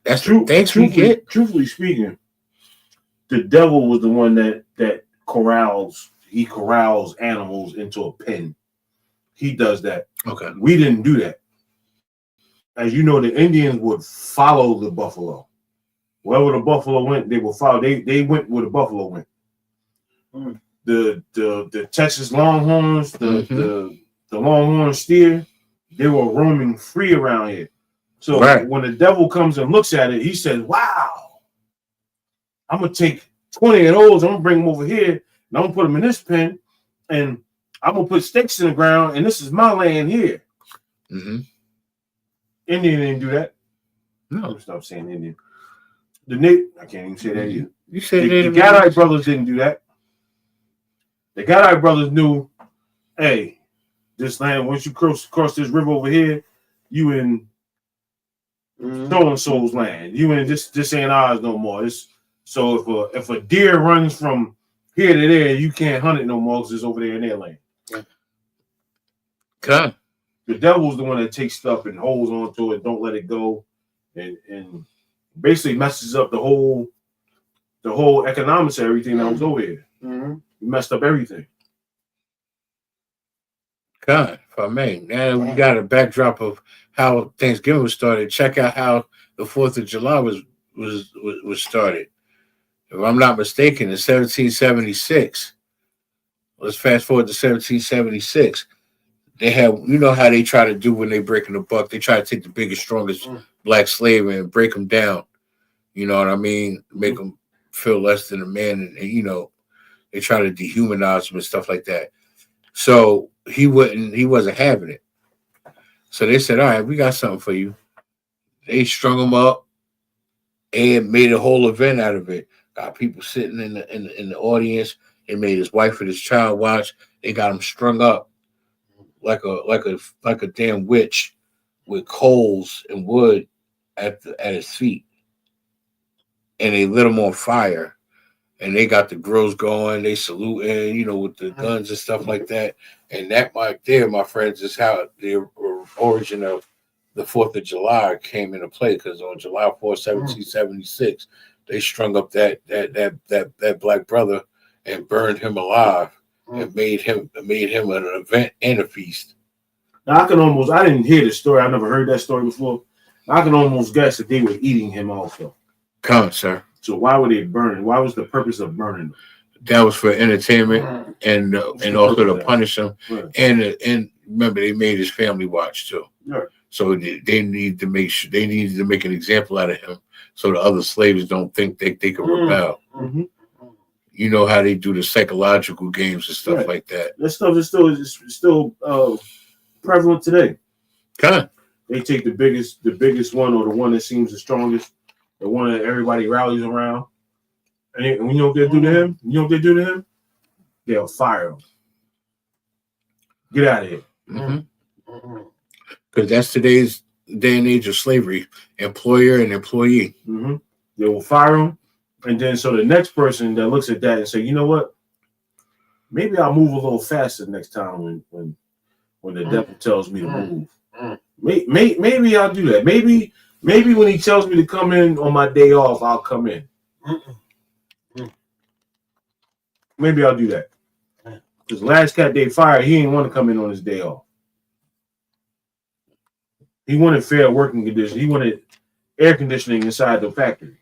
R: that's the thanks we get.
T: Truthfully speaking, the devil was the one that corrals animals into a pen. He does that.
R: Okay.
T: We didn't do that. As you know, the Indians would follow the buffalo. Wherever the buffalo went, they would follow. They went where the buffalo went. The Texas Longhorns, the Longhorn steer, they were roaming free around here. So when the devil comes and looks at it, he says, "Wow, I'm gonna take 20 of those. I'm gonna bring them over here, and I'm gonna put them in this pen, and I'm gonna put stakes in the ground, and this is my land here." Indian didn't do that.
R: No,
T: stop saying Indian. I can't even say that either.
R: You said
T: the Gadite brothers didn't do that. The Gadite brothers knew, hey, this land, once you cross this river over here, you in so and so's land. You in this ain't ours no more. So if a deer runs from here to there, you can't hunt it no more because it's over there in their land.
R: Okay.
T: The devil's the one that takes stuff and holds on to it, don't let it go, and basically messes up the whole economics of everything that was over here. He messed up everything.
R: God, if I may. Now we got a backdrop of how Thanksgiving was started. Check out how the 4th of July was started. If I'm not mistaken, in 1776. Let's fast forward to 1776. They have, you know how they try to do when they breaking the buck. They try to take the biggest, strongest black slave and break them down. You know what I mean? Make them feel less than a man, and you know, they try to dehumanize them and stuff like that. So he wasn't having it. So they said, all right, we got something for you. They strung him up and made a whole event out of it. Got people sitting in the audience. They made his wife and his child watch. They got him strung up like a damn witch with coals and wood at his feet. And they lit him on fire. And they got the grills going. They saluting, you know, with the guns and stuff like that. And that right there, my friends, is how the origin of the 4th of July came into play. Because on July 4th, 1776, they strung up that black brother and burned him alive and made him an event and a feast.
T: Now I didn't hear the story. I never heard that story before. I can almost guess that they were eating him also.
R: Come, sir.
T: So why were they burning? Why was the purpose of burning them?
R: That was for entertainment and also to punish him.
T: Right.
R: And remember, they made his family watch too.
T: Right.
R: So they need to make sure they needed to make an example out of him, so the other slaves don't think they can rebel.
T: Mm-hmm.
R: You know how they do the psychological games and stuff
T: Right.
R: like that.
T: That stuff is still prevalent today.
R: Kind.
T: They take the biggest one, or the one that seems the strongest, the one that everybody rallies around, and you know what they do to him? You know what they do to him? They'll fire him. Get out of here.
R: Because that's today's day and age of slavery, employer and employee.
T: Mm-hmm. They will fire him, and then so the next person that looks at that and say, you know what? Maybe I'll move a little faster next time when the devil tells me to move. Maybe I'll do that. Maybe when he tells me to come in on my day off, I'll come in. Maybe I'll do that. Because last cat they fired, he didn't want to come in on his day off. He wanted fair working conditions. He wanted air conditioning inside the factory.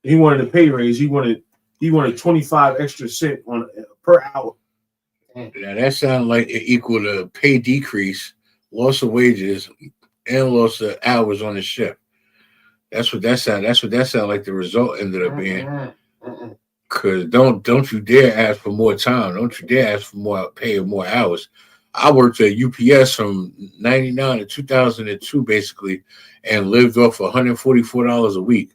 T: He wanted a pay raise. He wanted 25 extra cent per hour.
R: Now that sounds like it equal to pay decrease, loss of wages, and loss of hours on the shift. That's what that sound like. The result ended up being. Cause don't you dare ask for more time. Don't you dare ask for more pay or more hours. I worked at UPS from 99 to 2002 basically, and lived off $144 a week.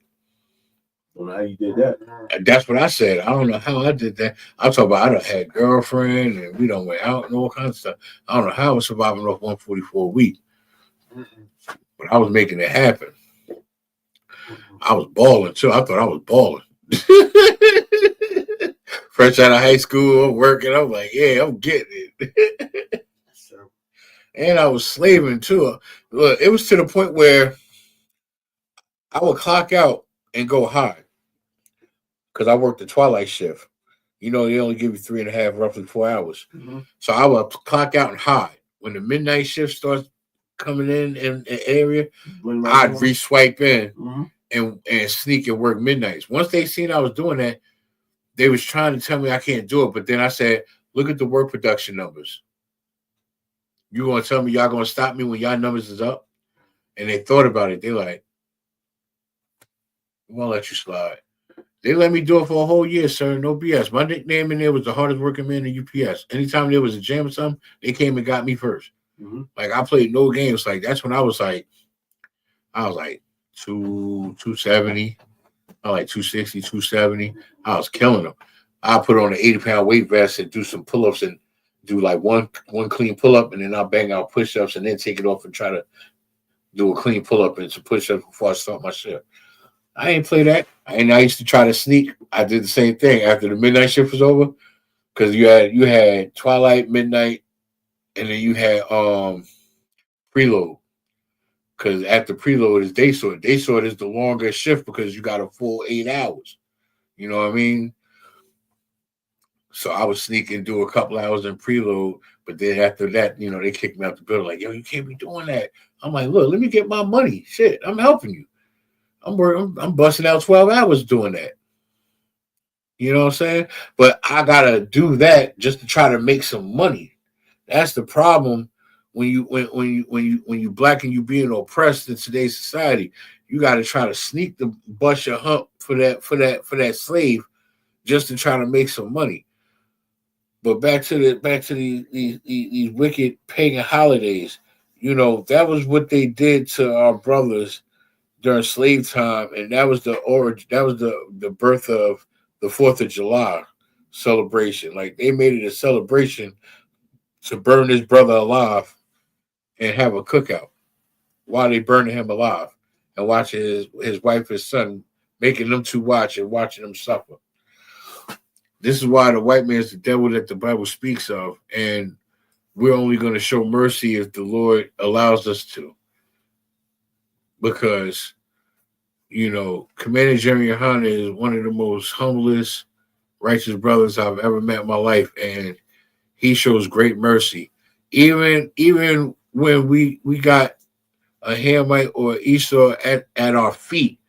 T: I don't know how you did that.
R: That's what I said. I don't know how I did that. I'm talking about I done had a girlfriend and we done went out and all kinds of stuff. I don't know how I was surviving off $144 a week. But I was making it happen. I was balling too. I thought I was balling. Fresh out of high school, I'm working. I'm like, yeah, I'm getting it. And I was slaving too. Look, it was to the point where I would clock out and go high because I worked the twilight shift. You know, they only give you 3.5, roughly 4 hours.
T: Mm-hmm.
R: So I would clock out and hide. When the midnight shift starts coming in the area, I'd re-swipe in and sneak and work midnights. Once they seen I was doing that, they was trying to tell me I can't do it. But then I said, look at the work production numbers. You gonna tell me y'all gonna stop me when y'all numbers is up? And they thought about it. They like, we won't let you slide. They let me do it for a whole year, sir. No BS. My nickname in there was the hardest working man in UPS. Anytime there was a jam or something, they came and got me first. Like I played no games. Like that's when I was like 270. I like 260, 270. I was killing them. I put on an 80-pound weight vest and do some pull-ups and do like one clean pull-up, and then I'll bang out push-ups and then take it off and try to do a clean pull-up and some push-ups before I start my shift. I ain't play that. And I used to try to sneak. I did the same thing after the midnight shift was over, because you had twilight, midnight, and then you had preload. Because after preload is day sort. Day sort is the longer shift because you got a full 8 hours. You know what I mean? So I would sneak and do a couple hours in preload, but then after that, you know, they kicked me out the building like, yo, you can't be doing that. I'm like, look, let me get my money. Shit, I'm helping you. I'm busting out 12 hours doing that. You know what I'm saying? But I gotta do that just to try to make some money. That's the problem when you black and you being oppressed in today's society. You gotta try to sneak the bust your hump for that slave just to try to make some money. But back to these wicked pagan holidays, you know, that was what they did to our brothers during slave time, and that was the origin. That was the birth of the 4th of July celebration. Like they made it a celebration to burn his brother alive and have a cookout while they burning him alive and watching his wife, his son, making them two watch and watching them suffer. This is why the white man is the devil that the Bible speaks of, and we're only going to show mercy if the Lord allows us to. Because, you know, Commander Jeremy Yohana is one of the most humblest, righteous brothers I've ever met in my life, and he shows great mercy. Even when we got a Hamite or Esau at our feet,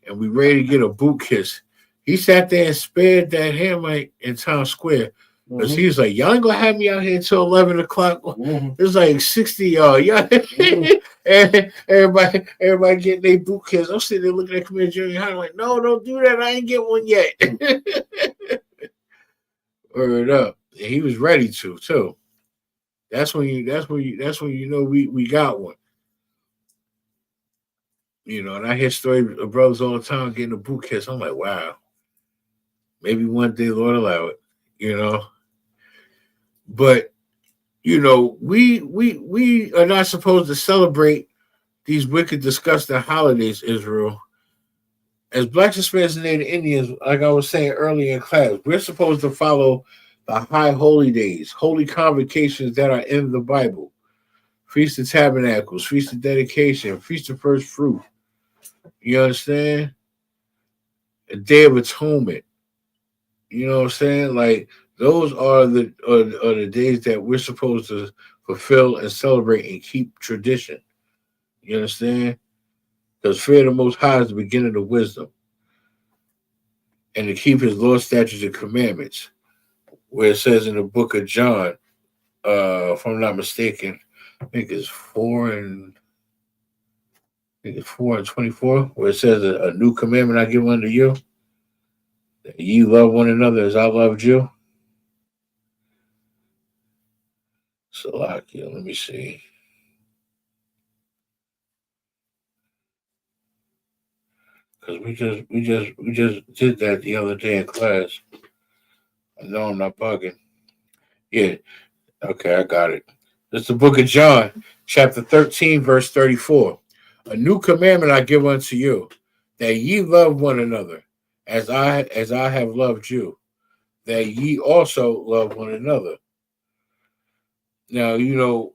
R: and we ready to get a boot kiss. He sat there and spared that hand mic in Times Square. Because he was like, y'all ain't gonna have me out here until 11 o'clock. There's like 60 y'all. And everybody getting their boot kiss. I'm sitting there looking at Commander Junior High like, no, don't do that. I ain't get one yet. Word up. And he was ready to too. That's when you know we got one. You know, and I hear stories of brothers all the time getting a boot kiss. I'm like, wow. Maybe one day, Lord allow it, you know. But, you know, we are not supposed to celebrate these wicked, disgusting holidays, Israel. As Blacks, Hispanics, and Native Indians, like I was saying earlier in class, we're supposed to follow the high holy days, holy convocations that are in the Bible. Feast of Tabernacles, Feast of Dedication, Feast of First Fruit. You understand? A Day of Atonement. You know what I'm saying? Like, those are the days that we're supposed to fulfill and celebrate and keep tradition. You understand? Because fear of the Most High is the beginning of wisdom. And to keep his law, statutes, and commandments. Where it says in the book of John, if I'm not mistaken, I think it's 4 and 24, where it says a new commandment I give unto you, that ye love one another as I loved you. Salakia, let me see. Because we just did that the other day in class. I know I'm not bugging. Yeah. Okay, I got it. It's the book of John, chapter 13, verse 34. A new commandment I give unto you, that ye love one another, as I have loved you, that ye also love one another. Now, you know,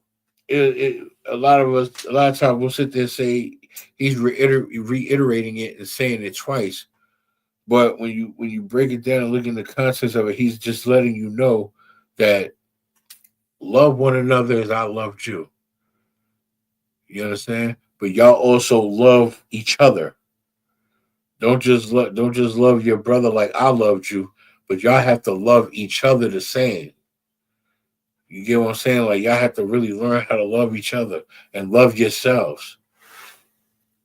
R: a lot of times we'll sit there and say he's reiterating it and saying it twice. But when you break it down and look in the context of it, he's just letting you know that love one another as I loved you. You understand? But y'all also love each other. Don't just love your brother like I loved you, but y'all have to love each other the same. You get what I'm saying? Like, y'all have to really learn how to love each other and love yourselves.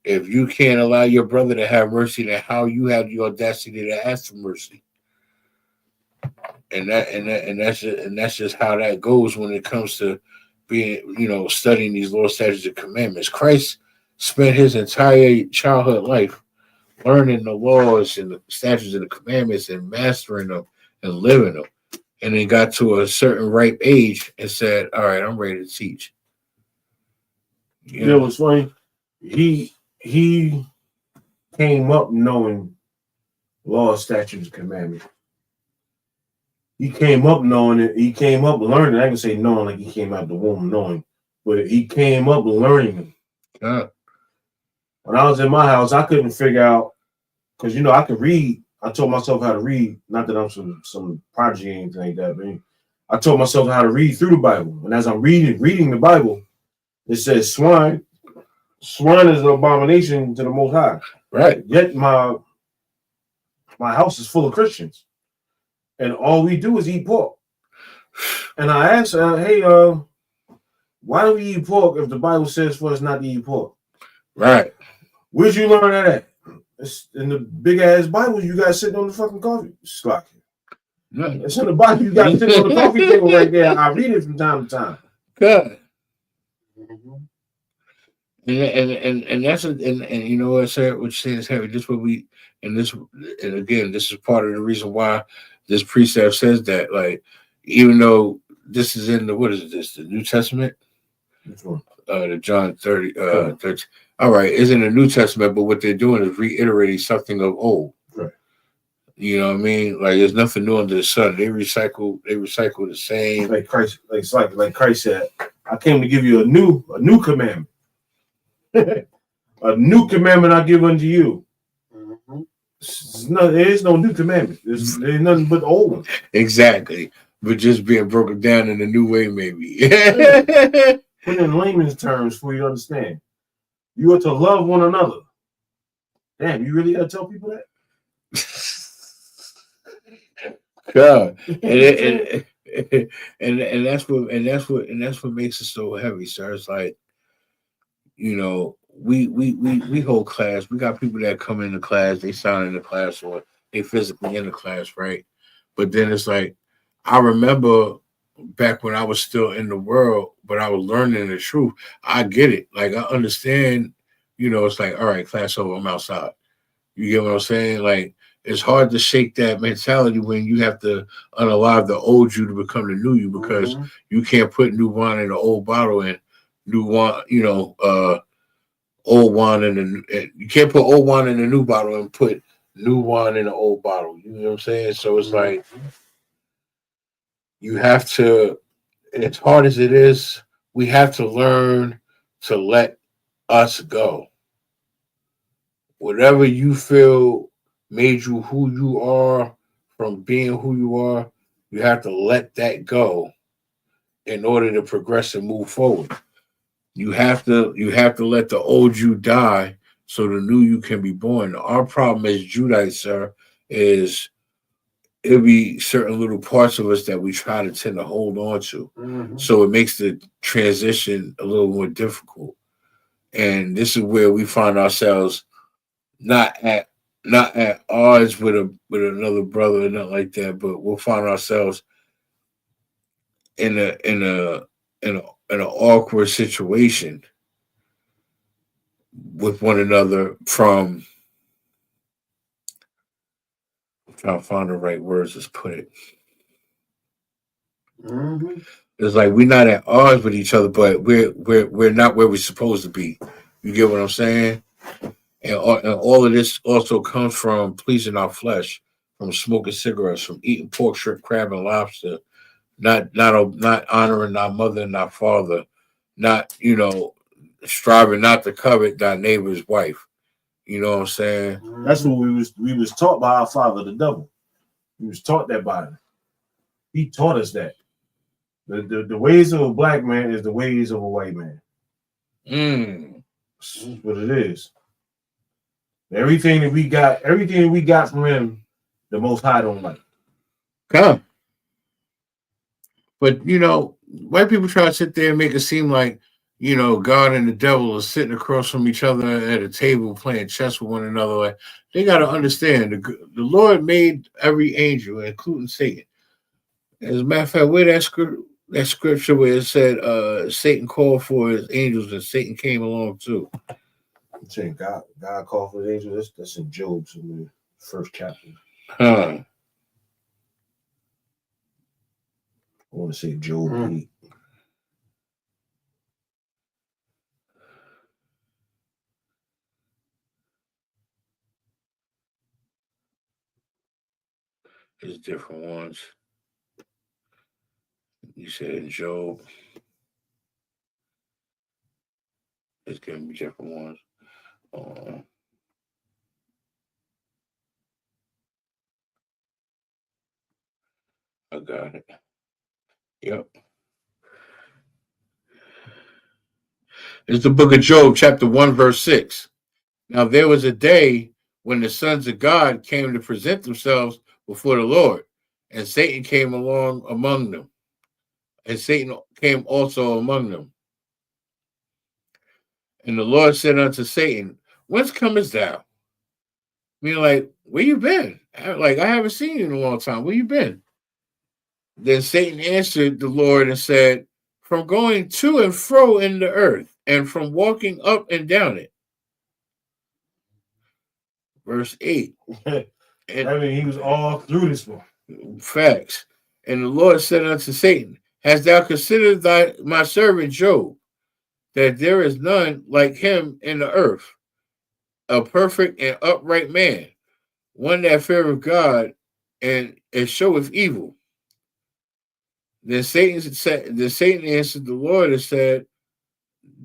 R: If you can't allow your brother to have mercy, then how you have the audacity to ask for mercy? And that's just how that goes when it comes to being, you know, studying these law, statutes, and commandments. Christ spent his entire childhood life learning the laws and the statutes and the commandments and mastering them and living them. And then got to a certain ripe age and said, all right, I'm ready to teach.
T: You know what's funny? He came up knowing law, statutes, and commandments. He came up knowing it. He came up learning. I can say knowing like he came out the womb knowing, but he came up learning them.
R: Yeah.
T: When I was in my house, I couldn't figure out, because, you know, I could read. I told myself how to read. Not that I'm some prodigy or anything like that, but I told myself how to read through the Bible. And as I'm reading the Bible, it says swine. Swine is an abomination to the Most High.
R: Right.
T: Yet my house is full of Christians. And all we do is eat pork. And I asked her, hey, why do we eat pork if the Bible says for us not to eat pork?
R: Right.
T: Where'd you learn that at? It's in the big ass Bible you got sitting on the fucking coffee slot.
R: Right.
T: It's in the Bible you got sitting on the coffee table right there. I read it from time to time.
R: Good. And that's and you know what, sir, what you're saying is heavy. This what we and again, this is part of the reason why this precept says that. Like, even though this is in the the New Testament?
T: Which one?
R: The John 13. All right, it's in the New Testament, but what they're doing is reiterating something of old.
T: Right.
R: You know what I mean? Like, there's nothing new under the sun. They recycle the same.
T: Like Christ said, I came to give you a new commandment. A new commandment I give unto you. There is no new commandment. There's nothing but the old one.
R: Exactly. But just being broken down in a new way, maybe.
T: Put in layman's terms for you to understand. You are to love one another Damn, you really gotta tell people that?
R: God, and that's what makes it so heavy, sir. It's like, you know, we hold class. We got people that come into class, they sign in the class, or they physically in the class, right? But then it's like, I remember back when I was still in the world, but I was learning the truth. I get it. Like, I understand, you know, it's like, all right, class over, I'm outside. You get what I'm saying? Like, it's hard to shake that mentality when you have to unalive the old you to become the new you, because you can't put new wine in an old bottle and new wine, you know, old wine in the, you can't put old wine in a new bottle and put new wine in an old bottle. You know what I'm saying? So it's like, you have to, as hard as it is, we have to learn to let us go. Whatever you feel made you who you are from being who you are, you have to let that go in order to progress and move forward. You have to let the old you die so the new you can be born. Our problem as Judites, sir, is it'll be certain little parts of us that we try to tend to hold on to. So it makes the transition a little more difficult. And this is where we find ourselves not at odds with another brother or nothing like that, but we'll find ourselves in an awkward situation with one another from, I'm trying to find the right words to put it. It's like we're not at odds with each other, but we're not where we're supposed to be. You get what I'm saying? And all of this also comes from pleasing our flesh, from smoking cigarettes, from eating pork, shrimp, crab, and lobster, not honoring our mother and our father, not, you know, striving not to covet thy neighbor's wife. You know what I'm saying?
T: That's what we was taught by our father, the devil. We was taught that by him. He taught us that. The ways of a black man is the ways of a white man. That's what it is. Everything that we got from him, the Most High don't like.
R: Come. But, you know, white people try to sit there and make it seem like, you know, God and the devil are sitting across from each other at a table playing chess with one another. Like, they got to understand the Lord made every angel, including Satan. As a matter of fact, where that scripture where it said Satan called for his angels and Satan came along too.
T: I'm saying God called for his angels. That's in Job's in the first chapter.
R: Huh.
T: I want to say Job 8.
R: There's different ones. You said Job. There's gonna be different ones. I got it. Yep. It's the book of Job, chapter 1, verse 6. Now there was a day when the sons of God came to present themselves before the Lord, and Satan came along among them. And Satan came also among them. And the Lord said unto Satan, whence comest thou? Meaning, like, where you been? Like, I haven't seen you in a long time. Where you been? Then Satan answered the Lord and said, from going to and fro in the earth, and from walking up and down it. Verse 8.
T: And, I mean, he was all through this one.
R: Facts. And the Lord said unto Satan, hast thou considered my servant Job, that there is none like him in the earth, a perfect and upright man, one that feareth God and showeth evil? Then Satan answered the Lord and said,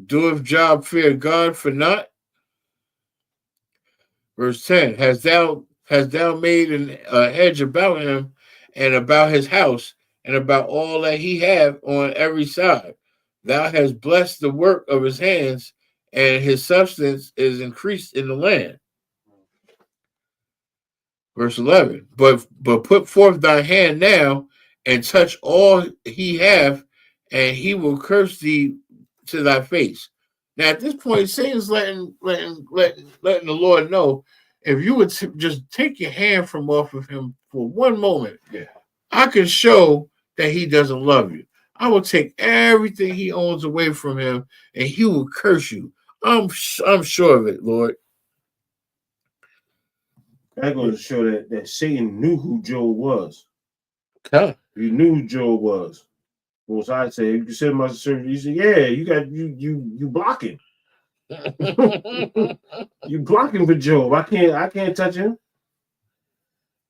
R: doeth Job fear God for naught? Verse 10, hast thou made a hedge about him and about his house and about all that he hath on every side? Thou hast blessed the work of his hands, and his substance is increased in the land. Verse 11. But put forth thy hand now and touch all he have, and he will curse thee to thy face. Now at this point, Satan's letting the Lord know, if you would just take your hand from off of him for one moment, I can show that he doesn't love you. I will take everything he owns away from him, and he will curse you. I'm sure of it, Lord.
T: That goes to show that Satan knew who Job was.
R: Huh.
T: He knew who Job was. Most I say, you consider my servant. You say, yeah, you blocking. You blocking for Job. I can't touch him.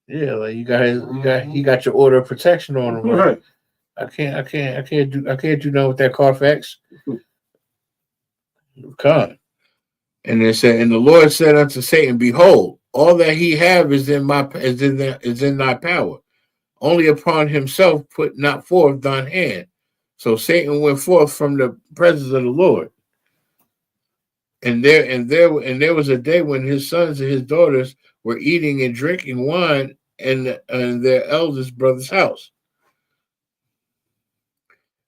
R: Yeah, like you got your order of protection on him. Right. I can't do nothing with that Carfax. Come. And it said, and the Lord said unto Satan, behold, all that he have is in thy power. Only upon himself put not forth thine hand. So Satan went forth from the presence of the Lord. And there was a day when his sons and his daughters were eating and drinking wine in their eldest brother's house.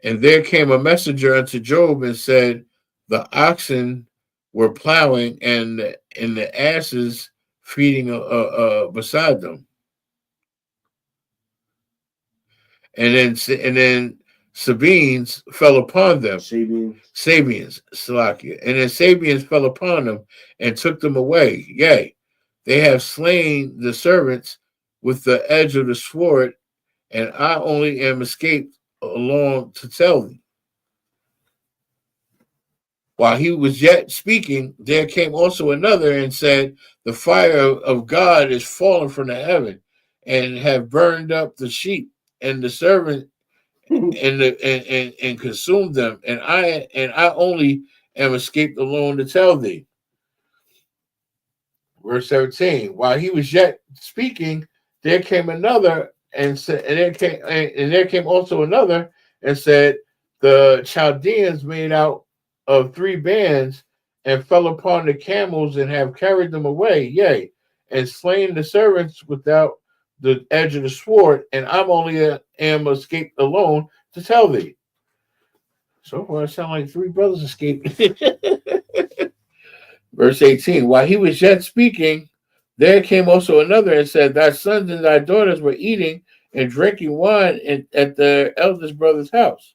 R: And there came a messenger unto Job and said, the oxen were plowing and the asses feeding beside them. And then Sabeans fell upon them. Sabeans, Salakia. And then Sabeans fell upon them and took them away. Yea, they have slain the servants with the edge of the sword, and I only am escaped along to tell thee. While he was yet speaking, there came also another and said, the fire of God is fallen from the heaven and have burned up the sheep and the servant and consumed them. And I only am escaped alone to tell thee. Verse 17. While he was yet speaking, there came another and said, and there came also another and said, the Chaldeans made out of 3 bands and fell upon the camels and have carried them away, yea, and slain the servants without the edge of the sword, and I'm only am escaped alone to tell thee. So far, it sounds like 3 brothers escaped. Verse 18. While he was yet speaking, there came also another and said, thy sons and thy daughters were eating and drinking wine at their eldest brother's house.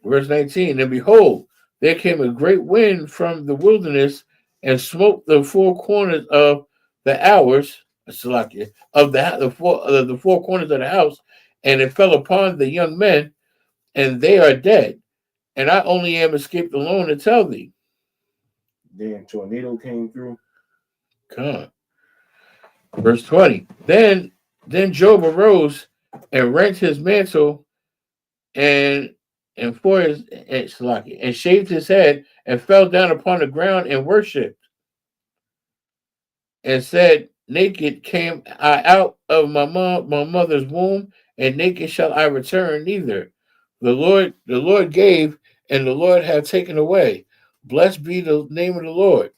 R: Verse 19, and behold, there came a great wind from the wilderness and smote the 4 corners of the hours, of the 4 corners of the house, and it fell upon the young men, and they are dead. And I only am escaped alone to tell thee.
T: Damn tornado came through.
R: Come. Verse 20. Then Job arose and rent his mantle and shaved his head and fell down upon the ground and worshipped and said, naked came I out of my mother's womb, and naked shall I return neither. The Lord gave, and the Lord hath taken away. Blessed be the name of the Lord.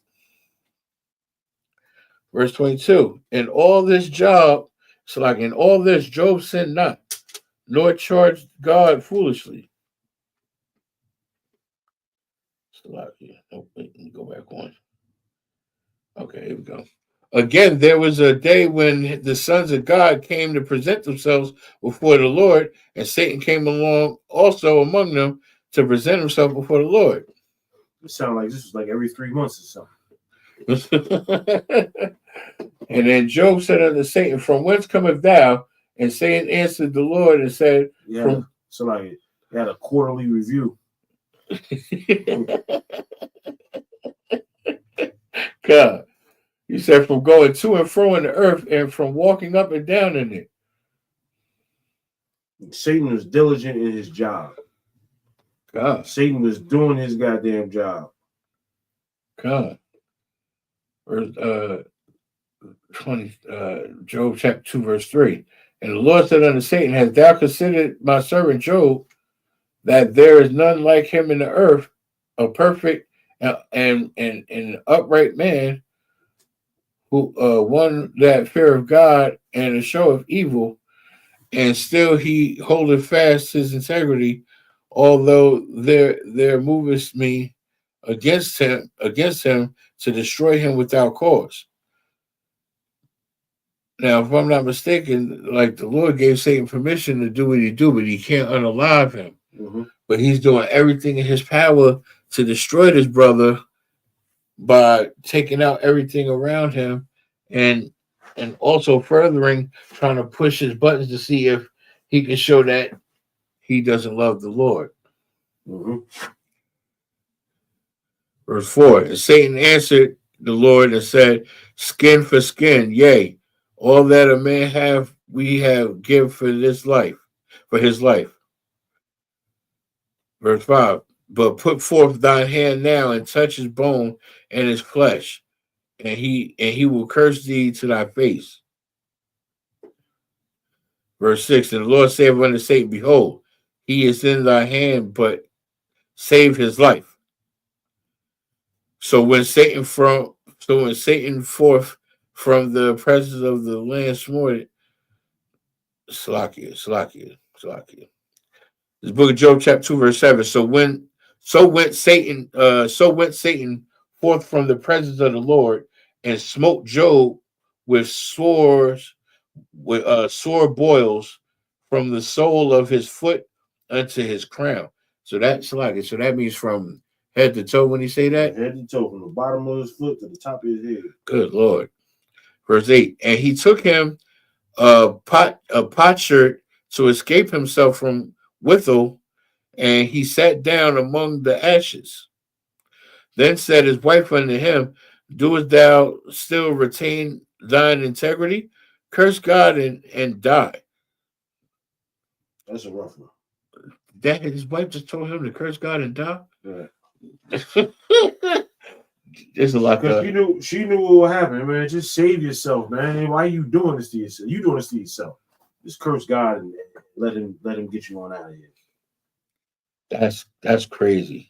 R: Verse 22. In all this Job sinned not, nor charged God foolishly. Let me go back on. Okay, here we go. Again, there was a day when the sons of God came to present themselves before the Lord, and Satan came along also among them to present himself before the Lord.
T: It sounded like this was like every 3 months or
R: something. And then Job said unto Satan, from whence cometh thou? And Satan answered the Lord and said,
T: so like it had a quarterly review.
R: God, he said, from going to and fro in the earth and from walking up and down in it.
T: Satan was diligent in his job.
R: God.
T: Satan was doing his goddamn job.
R: God. Verse 20, Job chapter 2, verse 3. And the Lord said unto Satan, hast thou considered my servant Job, that there is none like him in the earth, a perfect and upright man, one that fear of God and a show of evil, and still he holdeth fast his integrity, although there moveth me against him to destroy him without cause. Now, if I'm not mistaken, like the Lord gave Satan permission to do what he do, but he can't unalive him.
T: Mm-hmm.
R: But he's doing everything in his power to destroy this brother by taking out everything around him and also furthering trying to push his buttons to see if he can show that he doesn't love the Lord.
T: Mm-hmm.
R: Verse 4, and Satan answered the Lord and said, skin for skin, yea, all that a man have, we have give for his life. Verse 5, but put forth thine hand now and touch his bone and his flesh, and he will curse thee to thy face. Verse 6, and the Lord said unto Satan, behold, he is in thy hand, but save his life. So when Satan forth from the presence of the land smote, Salakia. This book of Job, chapter 2, verse 7. So went Satan forth from the presence of the Lord and smote Job with sore boils from the sole of his foot unto his crown. So that's Salakia. So that means from head to toe when you say that?
T: Head to toe, from the bottom of his foot to the top of his head.
R: Good Lord. Verse 8, and he took him a potsherd to escape himself from withal, and he sat down among the ashes. Then said his wife unto him, doest thou still retain thine integrity? Curse God and die.
T: That's a rough one.
R: That his wife just told him to curse God and die?
T: Yeah.
R: There's a lot.
T: Because she knew what would happen, man. Just save yourself, man. Why are you doing this to yourself? You doing this to yourself. Just curse God and let him get you on out of here.
R: That's crazy.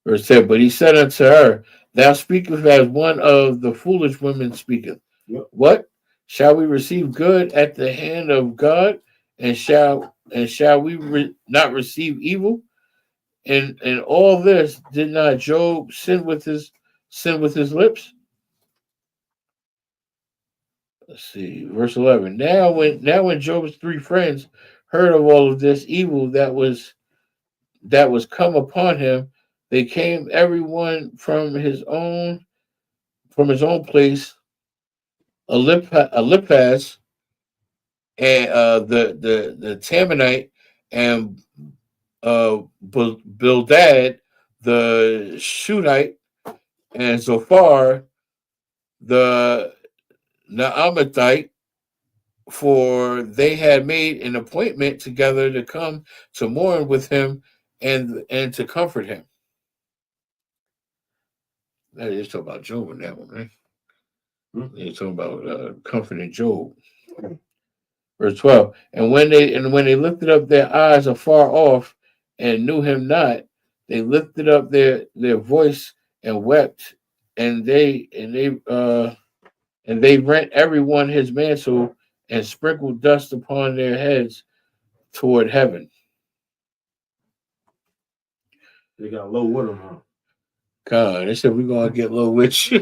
R: Verse 10, but he said unto her, thou speakest as one of the foolish women speaketh.
T: Yep.
R: What? Shall we receive good at the hand of God, and shall we not receive evil? And all this did not Job sin with his lips? Let's see, verse 11. Now when Job's three friends heard of all of this evil that was come upon him, they came everyone from his own place, Eliphaz, and the Temanite, and Bildad the Shuhite, and Zophar the Naamathite, for they had made an appointment together to come to mourn with him and to comfort him. That is talking about Job in that one, right? They're talking about comforting Job. Verse 12. And when they lifted up their eyes afar off and knew him not, they lifted up their voice and wept, and they rent everyone his mantle and sprinkled dust upon their heads toward heaven.
T: They got low with them, huh?
R: God, they said we're gonna get low with you.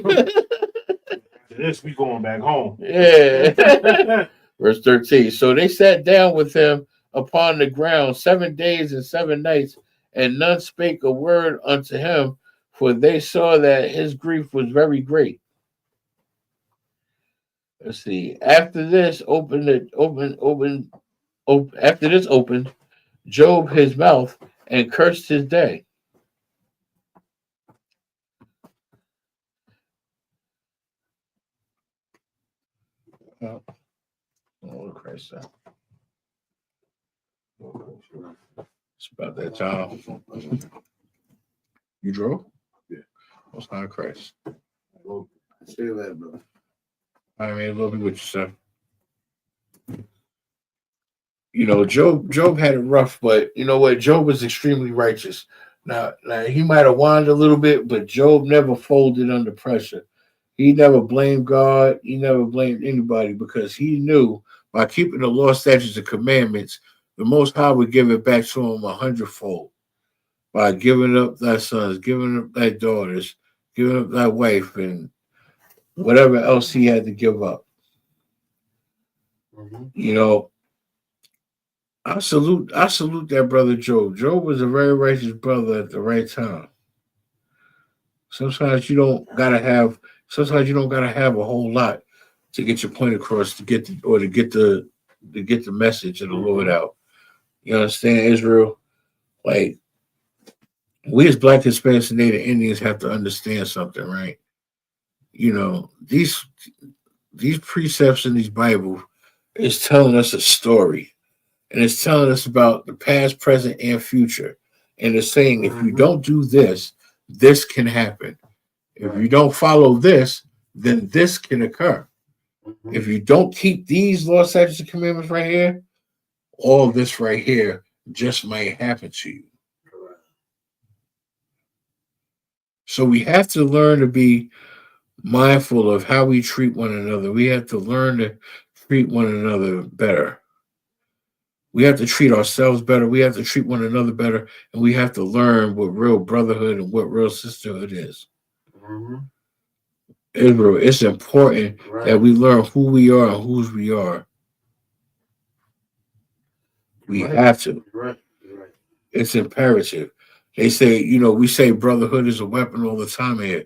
T: This we going back home.
R: Yeah. Verse 13. So they sat down with him upon the ground 7 days and 7 nights, and none spake a word unto him, for they saw that his grief was very great. Let's see. After this opened Job his mouth and cursed his day. Oh, Christ. It's about that time. You drove?
T: Yeah.
R: What's not Christ?
T: Stay there, brother.
R: I mean, love you with yourself. You know, Job had it rough, but you know what? Job was extremely righteous. Now he might have whined a little bit, but Job never folded under pressure. He never blamed God. He never blamed anybody because he knew by keeping the law, statutes, and commandments, the Most High would give it back to him 100-fold by giving up thy sons, giving up thy daughters, giving up thy wife, and whatever else he had to give up. You know, I salute that brother Job. Job was a very righteous brother at the right time. Sometimes you don't gotta have a whole lot to get your point across, to get the message of the Lord out. You understand, Israel? Like, we as Black, Hispanics, and Native Indians have to understand something, right? You know, these precepts in these Bibles is telling us a story, and it's telling us about the past, present, and future. And it's saying, if you don't do this, this can happen. If you don't follow this, then this can occur. If you don't keep these law, statutes, and commandments right here, all this right here just might happen to you. So we have to learn to be mindful of how we treat one another. We have to learn to treat one another better. We have to treat ourselves better. We have to treat one another better. And we have to learn what real brotherhood and what real sisterhood is. Israel, it's important that we learn who we are and whose we are. We have to. It's imperative. They say, you know, we say brotherhood is a weapon all the time here.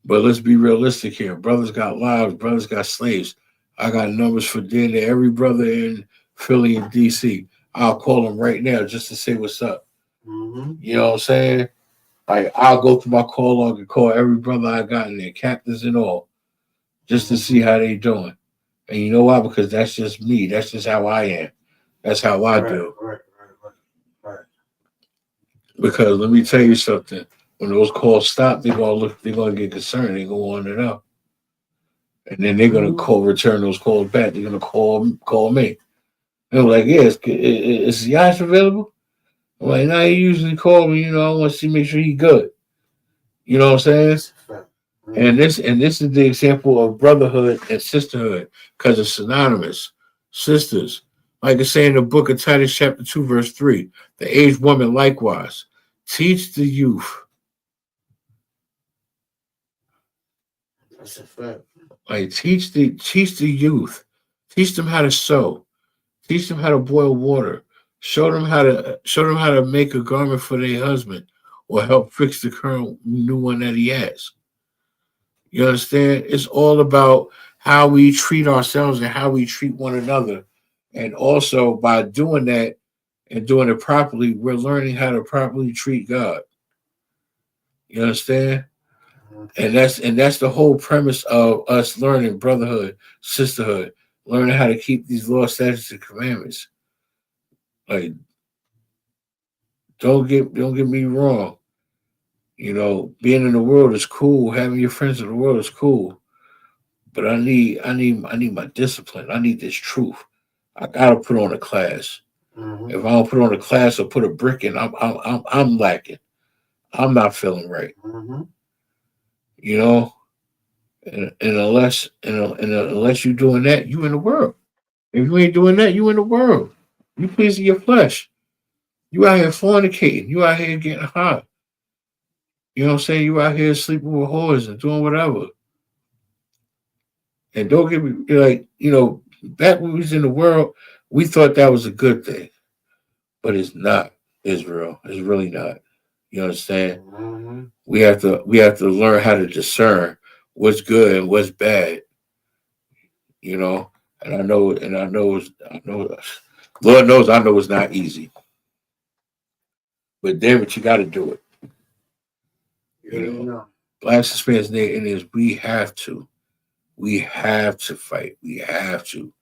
R: But let's be realistic here. Brothers got lives. Brothers got slaves. I got numbers for dinner. Every brother in Philly and D.C. I'll call them right now just to say what's up. You know what I'm saying? Like, I'll go through my call log and call every brother I got in there, captains and all, just to see how they doing. And you know why? Because that's just me. That's just how I am. That's how I do. Because let me tell you something. When those calls stop, they're gonna get concerned. They're gonna want to know. And then they're gonna return those calls back. They're gonna call me. And I'm like, yeah, is Yash available? I'm like, nah, he usually call me, you know, I want to make sure he's good. You know what I'm saying? And this is the example of brotherhood and sisterhood, because it's synonymous. Sisters, like it's saying in the book of Titus, chapter 2, verse 3, the aged woman likewise, teach the youth.
A: That's a fact.
R: Like teach the youth. Teach them how to sew. Teach them how to boil water. Show them how to make a garment for their husband, or help fix the current new one that he has. You understand? It's all about how we treat ourselves and how we treat one another. And also by doing that and doing it properly, we're learning how to properly treat God. You understand? And that's the whole premise of us learning brotherhood, sisterhood, learning how to keep these laws, statutes, and commandments. Like, don't get me wrong. You know, being in the world is cool. Having your friends in the world is cool. But I need my discipline. I need this truth. I gotta put on a class. If I don't put on a class or put a brick in, I'm lacking. I'm not feeling right. You know, and unless you're doing that, you in the world. If you ain't doing that, you in the world. You pleasing your flesh. You out here fornicating. You out here getting hot. You know what I'm saying? You out here sleeping with whores and doing whatever. And don't get me, like, you know, back when we was in the world, we thought that was a good thing. But it's not, Israel. It's really not. You understand? We have to learn how to discern what's good and what's bad. You know, and I know, Lord knows I know it's not easy. But damn it, you got to do it. You know, Blacks, Hispanics, Native Indians, we have to fight. We have to.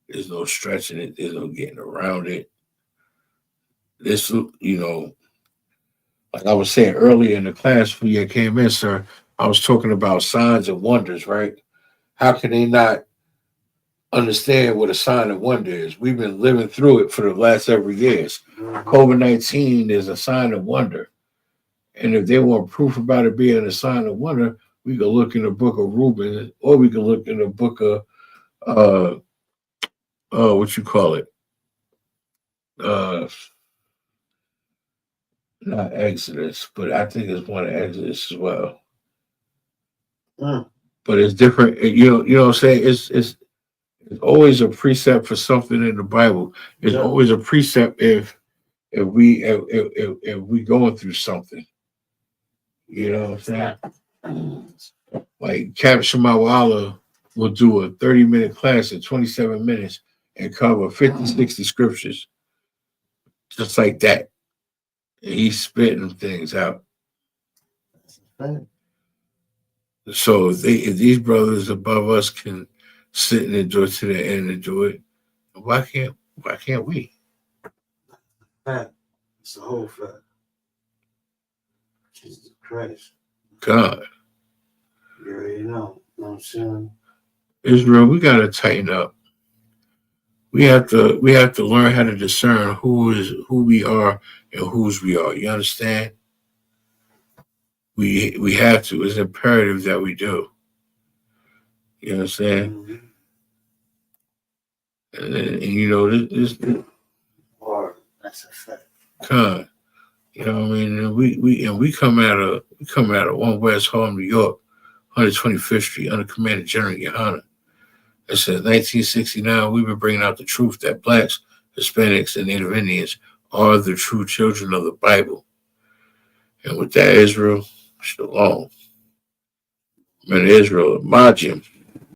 R: There's no stretching it. There's no getting around it. This, you know, like I was saying earlier in the class when you came in, sir, I was talking about signs and wonders, right? How can they not understand what a sign and wonder is? We've been living through it for the last several years. COVID-19 is a sign of wonder. And if they want proof about it being a sign of wonder, We can look in the book of Reuben, or we can look in the book of what you call it? Not Exodus, but I think it's one of Exodus as well. But it's different. You know what I'm saying? It's always a precept for something in the Bible. It's always a precept if we going through something. You know what I'm saying? Like Cap Shemawala will do a 30-minute class in 27 minutes and cover 50, 60 scriptures. Just like that. And he's spitting things out. So if these brothers above us can sit and enjoy to the end and enjoy it, why can't we?
A: Fact. It's the whole fact. Jesus Christ.
R: God.
A: You already know. You know what I'm saying?
R: Israel, we gotta tighten up. We have to learn how to discern who we are and whose we are. You understand? We have to. It's imperative that we do. You know what I'm saying? And you know this.
A: That's a fact.
R: God, you know what I mean? And we come out of One West Harlem, New York, 125th Street, under command of General Yohana. It says 1969, we've been bringing out the truth that blacks, Hispanics, and Native Indians are the true children of the Bible. And with that, Israel, shalom. Man, Israel, Majim.